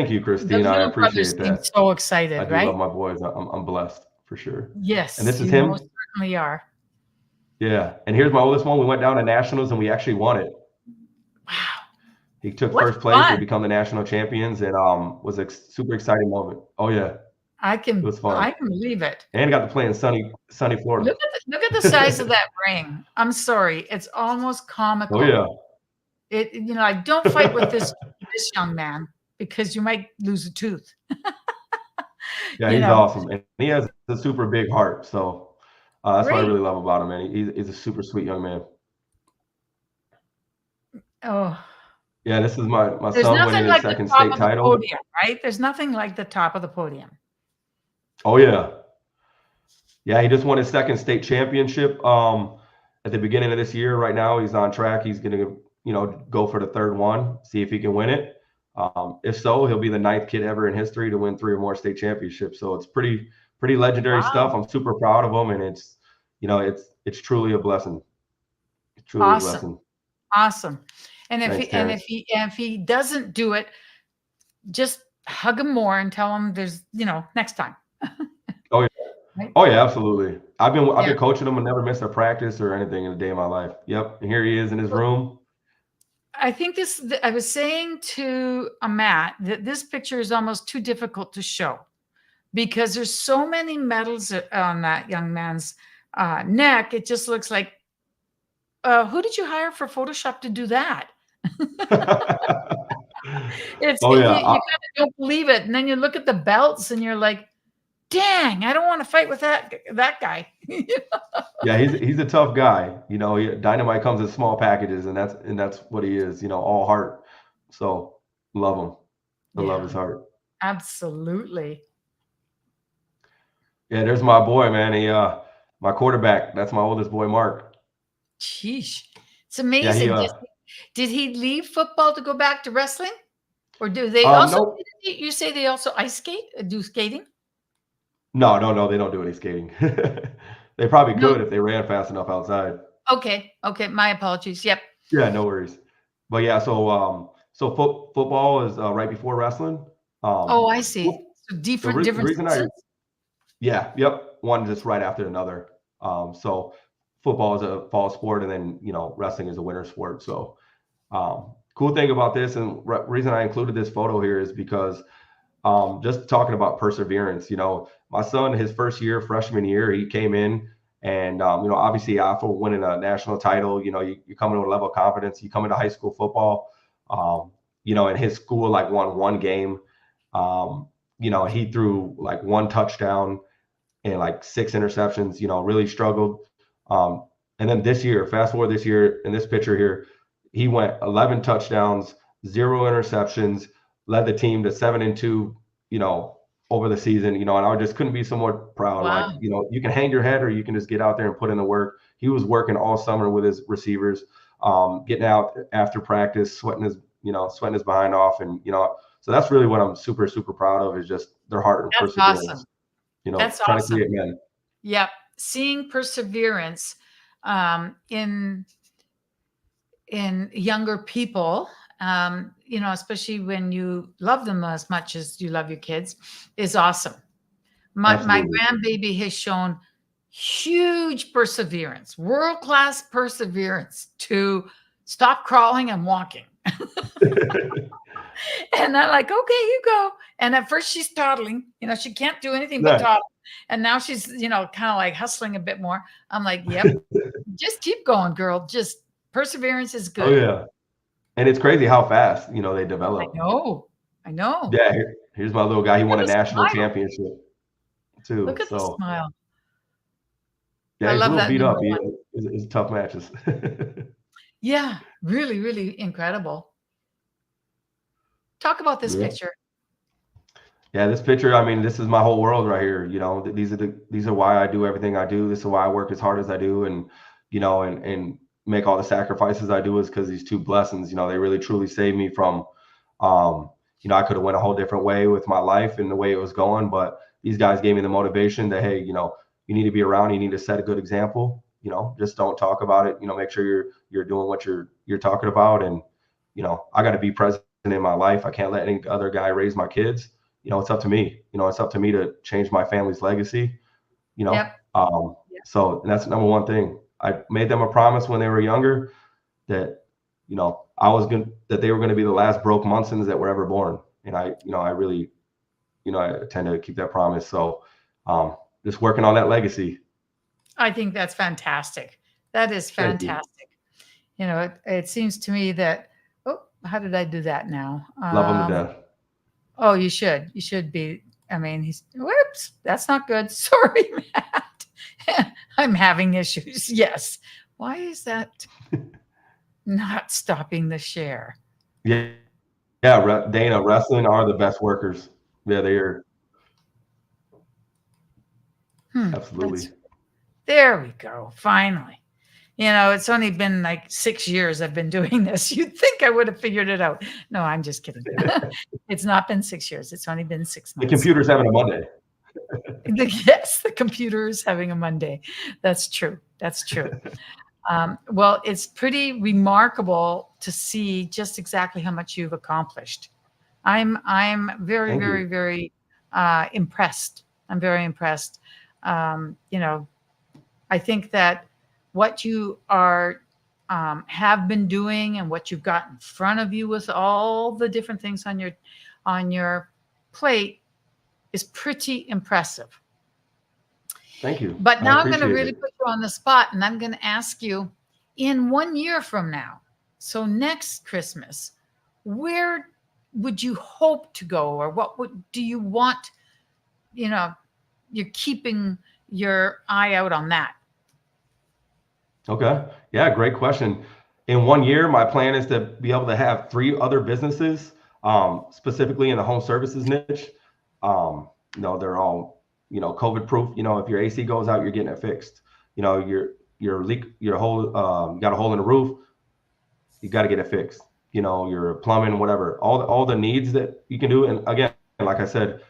you, Christine. I appreciate that. So excited, I do right? love my boys. I'm blessed for sure. Yes. And this is him. Most certainly are. Yeah. And here's my oldest one. We went down to nationals and we actually won it. Wow. He took first place. We become the national champions, and was a super exciting moment. Oh yeah. It was fun. I can believe it. And got to play in sunny Florida. Look at the size of that ring. I'm sorry. It's almost comical. Oh yeah. I don't fight with this young man because you might lose a tooth. Yeah, he's awesome, and he has a super big heart. So that's what I really love about him, man. He's a super sweet young man. Oh, Yeah, this is my There's son winning nothing his like the second top state of the title. podium, right? There's nothing like the top of the podium. Oh yeah. Yeah, he just won his second state championship at the beginning of this year. Right now, he's on track. He's going to, go for the third one, see if he can win it. If so, he'll be the 9th kid ever in history to win 3 or more state championships. So it's pretty legendary stuff. Wow. I'm super proud of him, and it's truly a blessing. It's truly a Awesome. blessing. Awesome. And if Thanks, he and Terrence. if he doesn't do it, just hug him more and tell him there's, next time. Oh yeah. Right? Oh yeah, absolutely. I've Yeah. been coaching him and never missed a practice or anything in a day of my life. Yep. And here he is in his room. I think I was saying to Matt that this picture is almost too difficult to show because there's so many medals on that young man's neck. It just looks like, who did you hire for Photoshop to do that? Oh You yeah. kind of don't believe it. And then you look at the belts and you're like, dang, I don't want to fight with that guy. Yeah, he's a tough guy. Dynamite comes in small packages, and that's what he is. All heart. So love him. I love his heart. Absolutely. Yeah, there's my boy, man. My quarterback. That's my oldest boy, Mark. Sheesh. It's amazing. Did he leave football to go back to wrestling? Or do they also, nope. you say they also ice skate, do skating? No, they don't do any skating. They probably No. could if they ran fast enough outside. Okay. My apologies. Yep. Yeah, no worries. But yeah, so football is right before wrestling. Oh, I see. So The different reason seasons? Yeah, yep, one just right after another. So football is a fall sport, and then wrestling is a winter sport. So cool thing about this, and reason I included this photo here is because just talking about perseverance. My son, his first year, freshman year, he came in, and obviously after winning a national title, you come into a level of confidence. You come into high school football, and his school like won one game. He threw like 1 touchdown and like 6 interceptions. Really struggled. And then this year, fast forward this year, in this picture here, he went 11 touchdowns, 0 interceptions, led the team to 7-2, over the season, and I just couldn't be so more proud. Wow. Like, you can hang your head or you can just get out there and put in the work. He was working all summer with his receivers, getting out after practice, sweating his behind off. And, so that's really what I'm super, super proud of, is just their heart and That's perseverance. awesome. That's awesome. to create men. Yep. Seeing perseverance in younger people, especially when you love them as much as you love your kids, is awesome. My grandbaby has shown huge perseverance, world-class perseverance to stop crawling and walking. And I'm like, okay, you go. And at first she's toddling, she can't do anything but toddle. And now she's, kind of like hustling a bit more. I'm like, yep, just keep going, girl. Just perseverance is good. Oh yeah. And it's crazy how fast, they develop. I know. Yeah. Here's my little guy. He won a national championship too. Look at the smile. Yeah, he's I love a little that. beat up. It's tough matches. Yeah, really, really incredible. Talk about this picture. Yeah, this picture, I mean, this is my whole world right here. These are why I do everything I do. This is why I work as hard as I do, and and make all the sacrifices I do, is because these 2 blessings, they really truly saved me from I could have went a whole different way with my life and the way it was going, but these guys gave me the motivation that, hey, you need to be around, you need to set a good example. Just don't talk about it. Make sure you're doing what you're talking about, and I got to be present in my life. I can't let any other guy raise my kids. It's up to me. It's up to me to change my family's legacy. So that's number one thing. I made them a promise when they were younger that that they were going to be the last broke Munsons that were ever born, and I really I tend to keep that promise. So just working on that legacy. I think that's fantastic. That is fantastic. It seems to me that, how did I do that now? Love them to death. Oh, you should. You should be. I mean, whoops, that's not good. Sorry, Matt. I'm having issues. Yes. Why is that not stopping the share? Yeah, yeah, Dana, wrestling are the best workers. Yeah, they are. Absolutely. That's there we go. Finally. It's only been like 6 years I've been doing this. You'd think I would have figured it out. No, I'm just kidding. It's not been 6 years. It's only been 6 The months. computer's having a Monday. Yes, the computer is having a Monday. That's true. That's true. Well, it's pretty remarkable to see just exactly how much you've accomplished. I'm very, Thank very, you. very impressed. I'm very impressed. I think that what you are have been doing and what you've got in front of you with all the different things on your plate is pretty impressive. Thank you. But now I'm going to appreciate really it. put you on the spot, and I'm going to ask you, in 1 year from now, so next Christmas, where would you hope to go, or do you want? You're keeping your eye out on that. Okay. Yeah, great question. In 1 year, my plan is to be able to have 3 other businesses, specifically in the home services niche. They're all, COVID proof. If your AC goes out, you're getting it fixed. Your leak, your hole, you got a hole in the roof, you got to get it fixed. Your plumbing, whatever, all the needs that you can do. And again, like I said,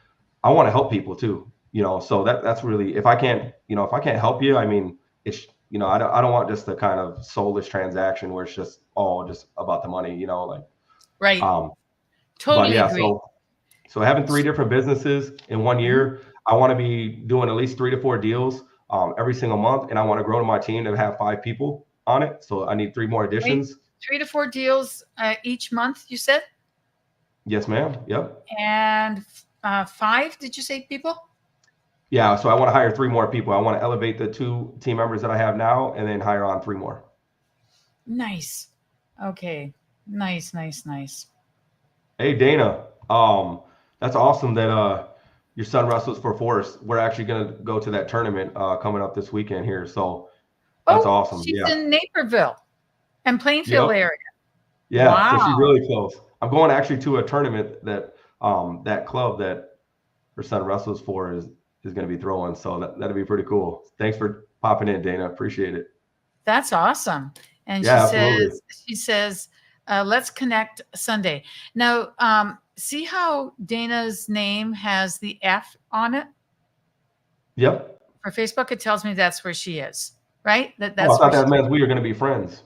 I want to help people too. So that's really, if I can't help you, I mean, it's, I don't want just the kind of soulless transaction where it's just all just about the money, Right. but Totally yeah, agree. so having 3 different businesses in 1 year, I want to be doing at least 3 to 4 deals every single month, and I want to grow to my team to have 5 people on it. So I need 3 more additions. 3 to 4 deals each month, you said? Yes, ma'am. Yep. And 5, did you say, people? Yeah. So I want to hire 3 more people. I want to elevate the 2 team members that I have now, and then hire on 3 more. Nice. Okay. Nice. Hey, Dana. That's awesome that your son wrestles for Forest. We're actually going to go to that tournament coming up this weekend here. So that's awesome. She's Yeah. in Naperville and Plainfield area. Yeah. Wow. So she's really close. I'm going actually to a tournament that that club that her son wrestles for is going to be throwing. So that'd be pretty cool. Thanks for popping in, Dana. Appreciate it. That's awesome. And Yeah, she says, let's connect Sunday. Now, see how Dana's name has the F on it? Yep. For Facebook, it tells me that's where she is, right? That's I thought that meant we were going to be friends.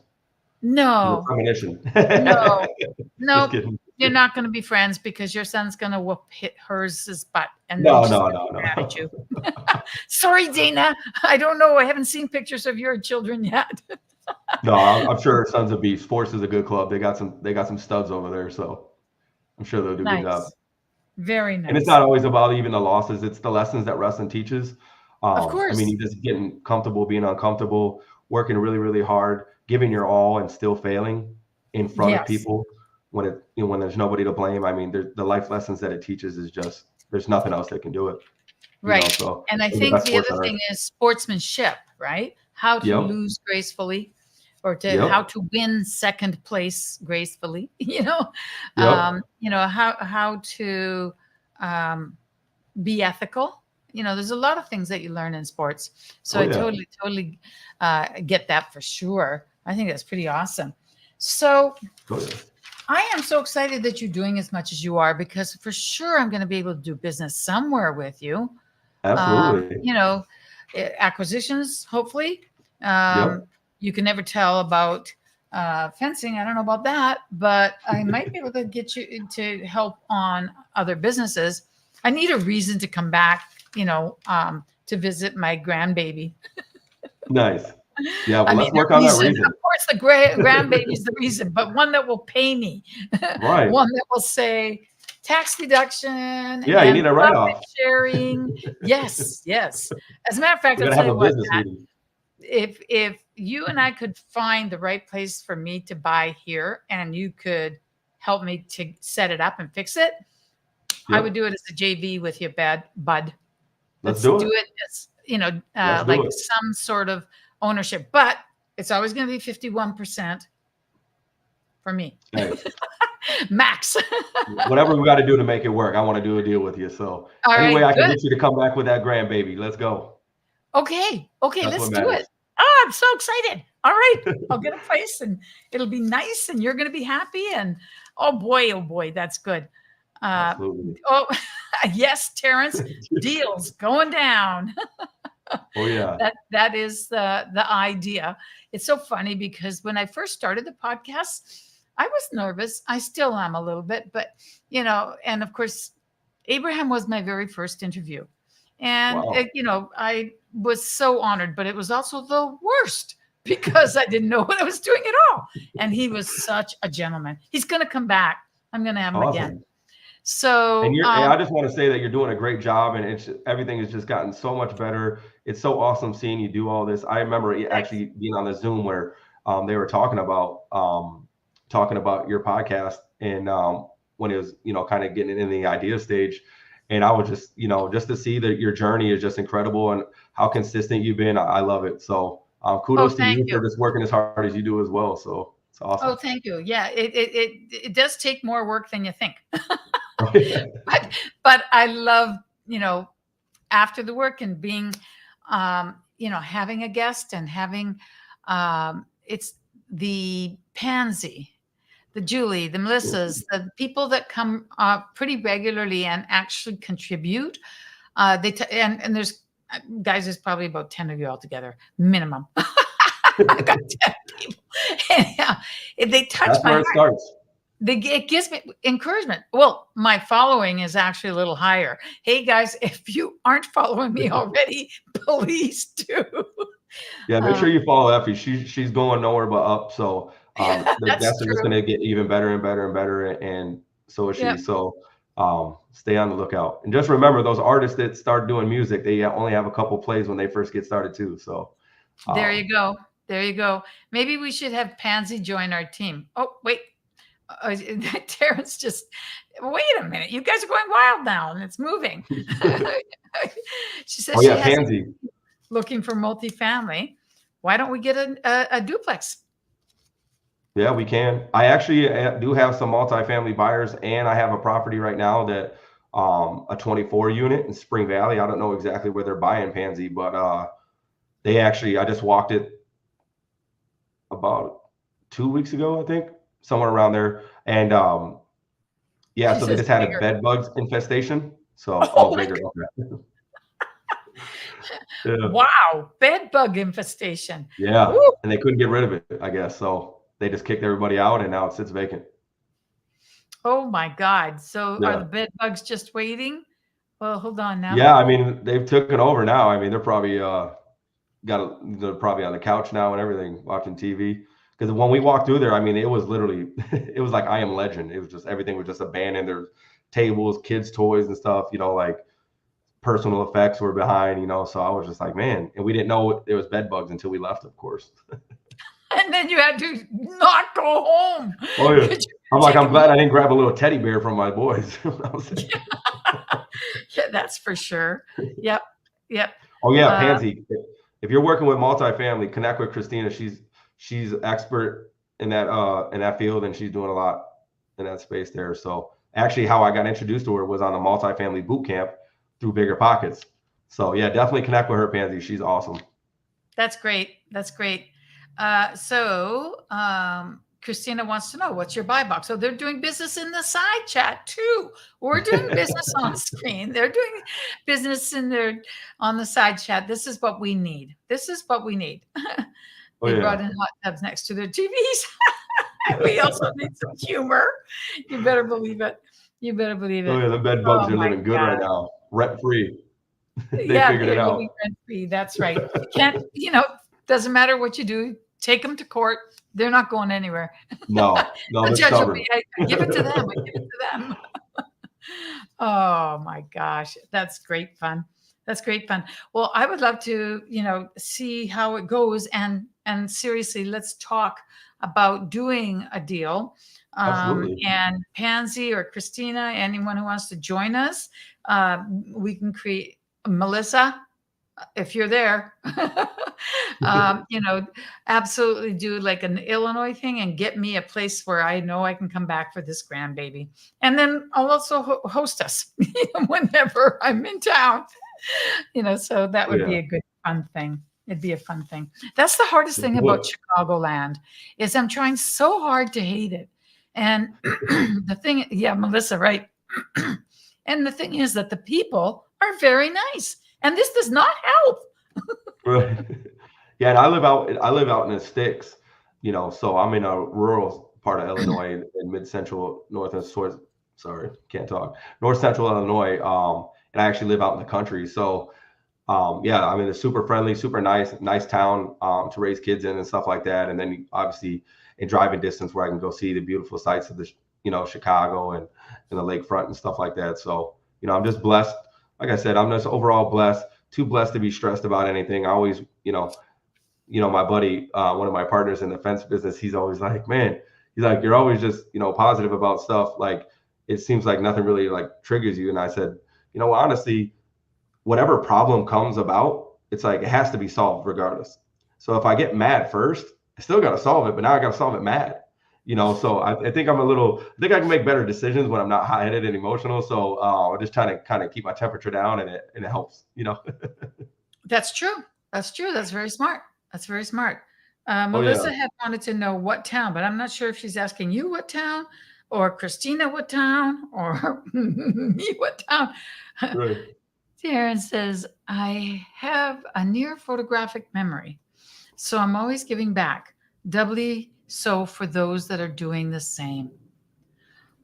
No. Premonition. No. Just kidding. You're not going to be friends because your son's going to hit hers butt. And No. Mad at you. Sorry, Dana. I don't know. I haven't seen pictures of your children yet. No, I'm sure her son's a beast. Force is a good club. They got some studs over there, so I'm sure they'll do a good job. Very nice. And it's not always about even the losses. It's the lessons that wrestling teaches. Of course. I mean, you just getting comfortable, being uncomfortable, working really, really hard, giving your all, and still failing in front of people when there's nobody to blame. I mean, the life lessons that it teaches is just, there's nothing else that can do it. Right. And I think the other thing is sportsmanship, right? How to lose gracefully, or how to win second place gracefully. How to be ethical. There's a lot of things that you learn in sports. So I totally get that for sure. I think that's pretty awesome. So I am so excited that you're doing as much as you are, because for sure I'm going to be able to do business somewhere with you. Absolutely. Acquisitions, hopefully. You can never tell about fencing. I don't know about that, but I might be able to get you to help on other businesses. I need a reason to come back, to visit my grandbaby. Nice. Yeah, well, let's work on that reason. Of course, the grandbaby is the reason, but one that will pay me. Right. One that will say tax deduction. Yeah, you need a write-off. Sharing. Yes. As a matter of fact, I'll tell you what, if you and I could find the right place for me to buy here, and you could help me to set it up and fix it, I would do it as a JV with you, bud. Let's do it as, like some sort of ownership, but it's always going to be 51% for me. Nice. Max. Whatever we got to do to make it work, I want to do a deal with you. So All any way right, I can good. get you to come back with that grandbaby, let's go. Okay, That's let's what do matters. it. Oh, I'm so excited. All right, I'll get a place and it'll be nice and you're going to be happy. And oh boy, that's good. Absolutely. Oh, yes, Terrence, deals going down. Oh yeah. That is the idea. It's so funny because when I first started the podcast, I was nervous. I still am a little bit, but and of course, Abraham was my very first interview. And, Wow. I was so honored, but it was also the worst because I didn't know what I was doing at all. And he was such a gentleman. He's going to come back. I'm going to have him again. Awesome. So, And I just want to say that you're doing a great job, and everything has just gotten so much better. It's so awesome seeing you do all this. I remember actually being on the Zoom where they were talking about your podcast, and when it was kind of getting in the idea stage, and I was just just to see that your journey is just incredible and how consistent you've been. I love it. So kudos to thank you you. for just working as hard as you do as well. So it's awesome. Oh, thank you. Yeah, it does take more work than you think. but I love, after the work and being, having a guest and having, it's the Pansy, the Julie, the Melissas, the people that come pretty regularly and actually contribute. And there's there's probably about 10 of you altogether, minimum. I got 10 people. And, they touch That's my where it heart. starts. It gives me encouragement. Well, my following is actually a little higher. Hey guys, if you aren't following me already, please do. Yeah, make sure you follow Effie. She's going nowhere but up. So the That's guests are just true. going to get even better and better and better, and so is she. Yep. So stay on the lookout, and just remember those artists that start doing music, they only have a couple plays when they first get started too. So There you go. There you go. Maybe we should have Pansy join our team. Oh, wait. Terrence just, wait a minute. You guys are going wild now and it's moving. She says oh she yeah, has Pansy. looking for multifamily. Why don't we get a duplex? Yeah, we can. I actually do have some multifamily buyers, and I have a property right now that a 24 unit in Spring Valley. I don't know exactly where they're buying Pansy, but I just walked it about 2 weeks ago, I think, somewhere around there. And She so they says just had bigger. a bed bugs infestation. So Oh, bigger. Okay. Yeah. Wow, bed bug infestation. Yeah. Woo. And they couldn't get rid of it, I guess. So they just kicked everybody out, and now it sits vacant. Oh my God. So are Yeah. the bed bugs just waiting? Well, hold on now. Yeah, I mean, they've taken over now. I mean, they're probably they're probably on the couch now and everything, watching TV. Because when we walked through there, I mean, it was literally, it was like I Am Legend. It was just, everything was just abandoned. There's tables, kids' toys and stuff, like personal effects were behind, so I was just like, man. And we didn't know there was bed bugs until we left, of course. And then you had to not go home. Oh yeah. I'm glad I didn't grab a little teddy bear from my boys. Yeah, that's for sure. Yep. Oh yeah, Pansy. If you're working with multifamily, connect with Christina. She's expert in that field, and she's doing a lot in that space there. So actually, how I got introduced to her was on a multifamily boot camp through Bigger Pockets. So yeah, definitely connect with her, Pansy. She's awesome. That's great. Christina wants to know, what's your buy box? So they're doing business in the side chat too. We're doing business on screen. They're doing business on the side chat. This is what we need. They brought in hot tubs next to their TVs. We also need some humor. You better believe it. Oh yeah, the bed bugs are living good right now, rent free. They figured it out. Living rent free. That's right. You can't, doesn't matter what you do. Take them to court. They're not going anywhere. No, The judge will be, I give it to them. Oh my gosh, that's great fun. Well, I would love to, see how it goes, and seriously, let's talk about doing a deal. Absolutely. And Pansy or Christina, anyone who wants to join us, we can create. Melissa, if you're there, you know, absolutely do like an Illinois thing and get me a place where I know I can come back for this grandbaby. And then I'll also host us whenever I'm in town, you know, so that Oh would be yeah. a good, fun thing. It'd be a fun thing. That's the hardest thing about What? Chicagoland is I'm trying so hard to hate it. And the thing, yeah, Melissa, right. And the thing is that the people are very nice. And this does not help. Right. Yeah, and I live out in the sticks, so I'm in a rural part of Illinois in mid-central north and towards sorry, can't talk. North central Illinois. And I actually live out in the country. So yeah, I mean it's super friendly, super nice town to raise kids in and stuff like that. And then obviously in driving distance where I can go see the beautiful sights of Chicago and the lakefront and stuff like that. So, I'm just blessed. Like I said, I'm just overall blessed, too blessed to be stressed about anything. I always, my buddy, one of my partners in the fence business, he's always like, man, he's like, you're always just, positive about stuff. Like, it seems like nothing really like triggers you. And I said, honestly, whatever problem comes about, it's like, it has to be solved regardless. So if I get mad first, I still got to solve it, but now I got to solve it mad. So I think I think I can make better decisions when I'm not hot-headed and emotional. So I'm just trying to kind of keep my temperature down, and it helps. That's true. That's true. That's very smart. That's very smart. Oh yeah, Melissa had wanted to know what town, but I'm not sure if she's asking you what town, or Christina what town, or me what town. right. Darren says, I have a near photographic memory, so I'm always giving back. Doubly so for those that are doing the same.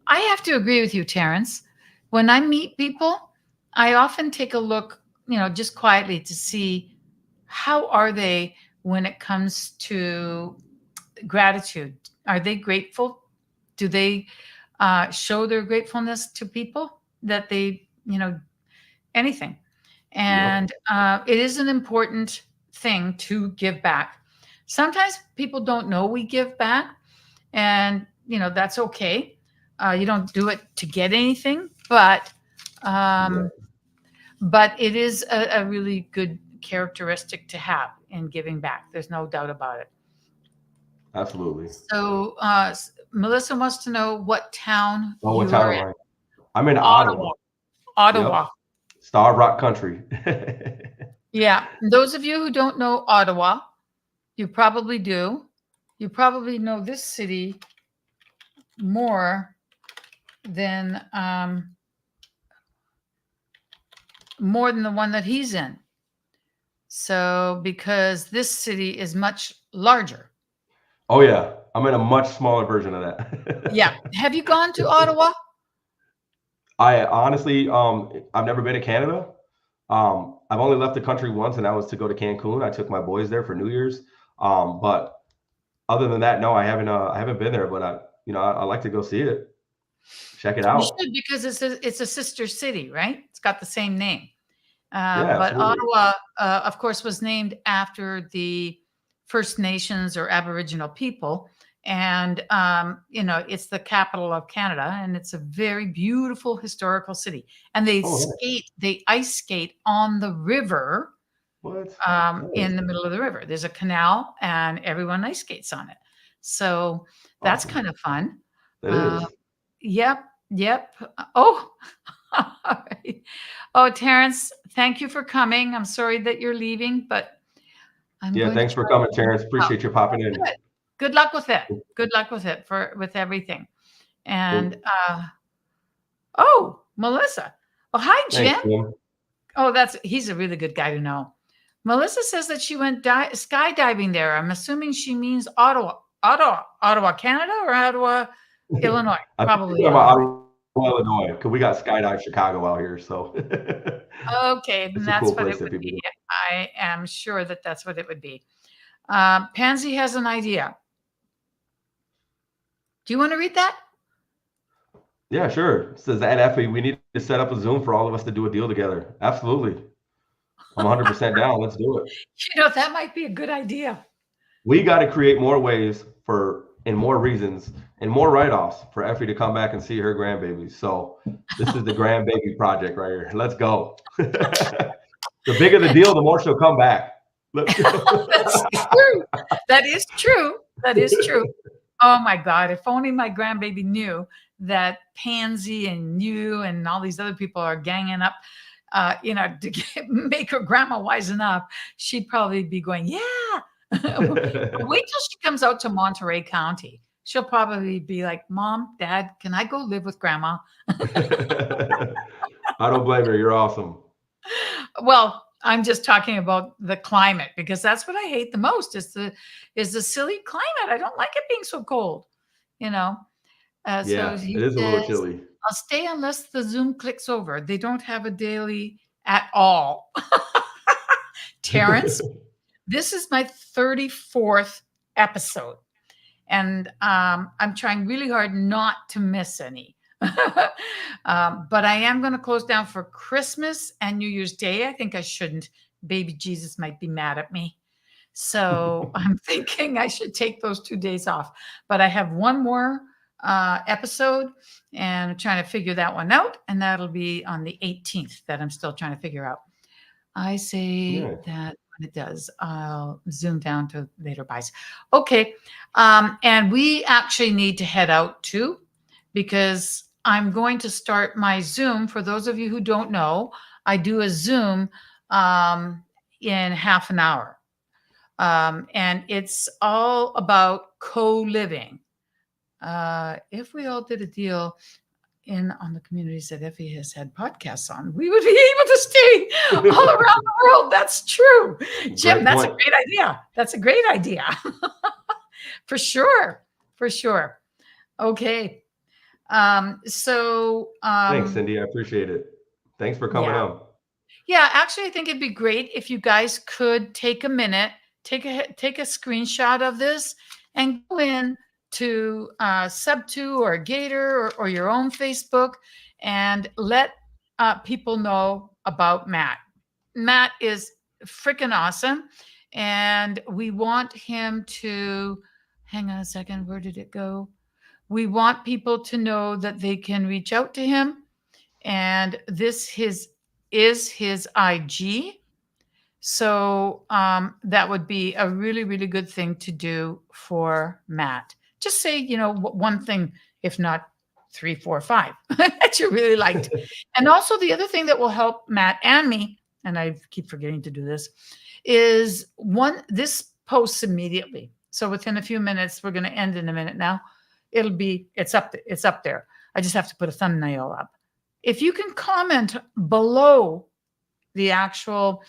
I have to agree with you, Terrence. When I meet people, I often take a look, just quietly to see how are they when it comes to gratitude. Are they grateful? Do they show their gratefulness to people that they, anything? Yep. And it is an important thing to give back. Sometimes people don't know we give back, and that's okay. You don't do it to get anything, but Yeah. it is a really good characteristic to have in giving back. There's no doubt about it. Absolutely. So Melissa wants to know what town Oh, what you town are am in. I? I'm in Ottawa. Ottawa. Yep. Ottawa. Star Rock Country. Yeah. Those of you who don't know Ottawa, you probably do. You probably know this city more than the one that he's in. So because this city is much larger. Oh yeah, I'm in a much smaller version of that. Yeah. Have you gone to Ottawa? I honestly, I've never been to Canada. I've only left the country once, and that was to go to Cancun. I took my boys there for New Year's. But other than that, no, I haven't been there. But I like to go see it, check it You out. should, because it's a sister city, right? It's got the same name. Yeah, But absolutely. Ottawa, of course, was named after the First Nations or Aboriginal people. And, it's the capital of Canada, and it's a very beautiful historical city. And Oh, nice. they ice skate on the river, What? in Nice. the middle of the river. There's a canal, and everyone ice skates on it. So that's Awesome. kind of fun. That Uh, is. Yep, yep. Oh, all right. Oh, Terrence, thank you for coming. I'm sorry that you're leaving, but I'm Yeah, going to thanks for try coming, to Terrence. help. Appreciate you popping in. Good. Good luck with it. Good luck with it with everything. And oh, Melissa. Oh, hi, Thanks, Jim. Jim. Oh, he's a really good guy to know. Melissa says that she went skydiving there. I'm assuming she means Ottawa, Canada, or Ottawa, Illinois. I think Probably we're talking about Illinois. Ottawa, Illinois, because we got Skydive Chicago out here, so Okay, then it's a that's cool what place it that would people be. go. I am sure that that's what it would be. Pansy has an idea. Do you want to read that? Yeah, sure. It says that Effie, we need to set up a Zoom for all of us to do a deal together. Absolutely. I'm 100% down. Let's do it. That might be a good idea. We got to create more ways and more reasons and more write-offs for Effie to come back and see her grandbabies. So this is the grandbaby project right here. Let's go. The bigger the deal, the more she'll come back. Let's go. That's true. That is true. That is true. Oh my God. If only my grandbaby knew that Pansy and you and all these other people are ganging up, to make her grandma wisen up, she'd probably be going, yeah. Wait till she comes out to Monterey County. She'll probably be like, Mom, Dad, can I go live with Grandma? I don't blame her. You're awesome. Well, I'm just talking about the climate, because that's what I hate the most is the silly climate. I don't like it being so cold, Yeah, So it he is a little says, chilly. I'll stay unless the Zoom clicks over. They don't have a daily at all. Terrence, this is my 34th episode, and I'm trying really hard not to miss any. But I am going to close down for Christmas and New Year's Day. I think I shouldn't. Baby Jesus might be mad at me. So I'm thinking I should take those 2 days off. But I have one more episode, and I'm trying to figure that one out. And that'll be on the 18th that I'm still trying to figure out. I say that when it does, I'll zoom down to later buys. Okay. And we actually need to head out too, because I'm going to start my Zoom. For those of you who don't know, I do a Zoom in half an hour. And it's all about co-living. If we all did a deal on the communities that Effie has had podcasts on, we would be able to stay all around the world. That's true. Jim, that's a great idea. That's a great idea. For sure. For sure. Okay. Thanks, Cindy. I appreciate it. Thanks for coming on. Yeah, actually, I think it'd be great if you guys could take a minute, take a screenshot of this and go in to Sub2 or Gator or your own Facebook and let people know about Matt. Matt is freaking awesome. And we want him to, hang on a second, where did it go? We want people to know that they can reach out to him. And this is his IG. So that would be a really, really good thing to do for Matt. Just say, one thing, if not 3, 4, 5 that you really liked. And also the other thing that will help Matt and me, and I keep forgetting to do this, is this posts immediately. So within a few minutes, we're going to end in a minute now. It's up there. I just have to put a thumbnail up. If you can comment below the actual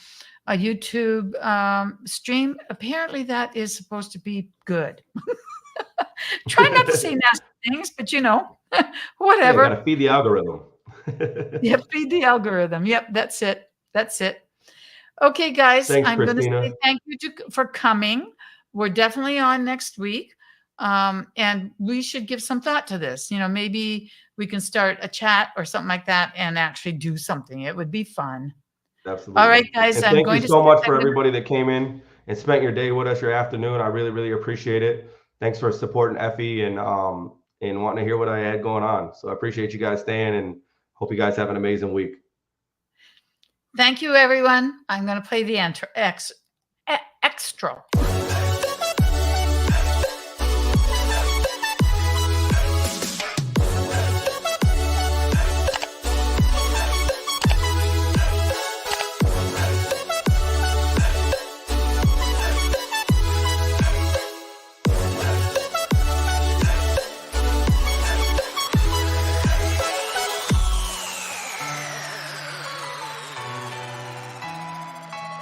YouTube stream, apparently that is supposed to be good. Try not to say nasty things, but whatever. Yeah, gotta feed the algorithm. Yeah, feed the algorithm. Yep, that's it. Okay, guys, Thanks, I'm going to Christina. say thank you for coming. We're definitely on next week. And we should give some thought to this. Maybe we can start a chat or something like that and actually do something. It would be fun. Absolutely. All right, guys. And thank you so much for everybody that came in and spent your day with us, your afternoon. I really, really appreciate it. Thanks for supporting Effie and wanting to hear what I had going on. So I appreciate you guys staying and hope you guys have an amazing week. Thank you, everyone. I'm going to play the extra.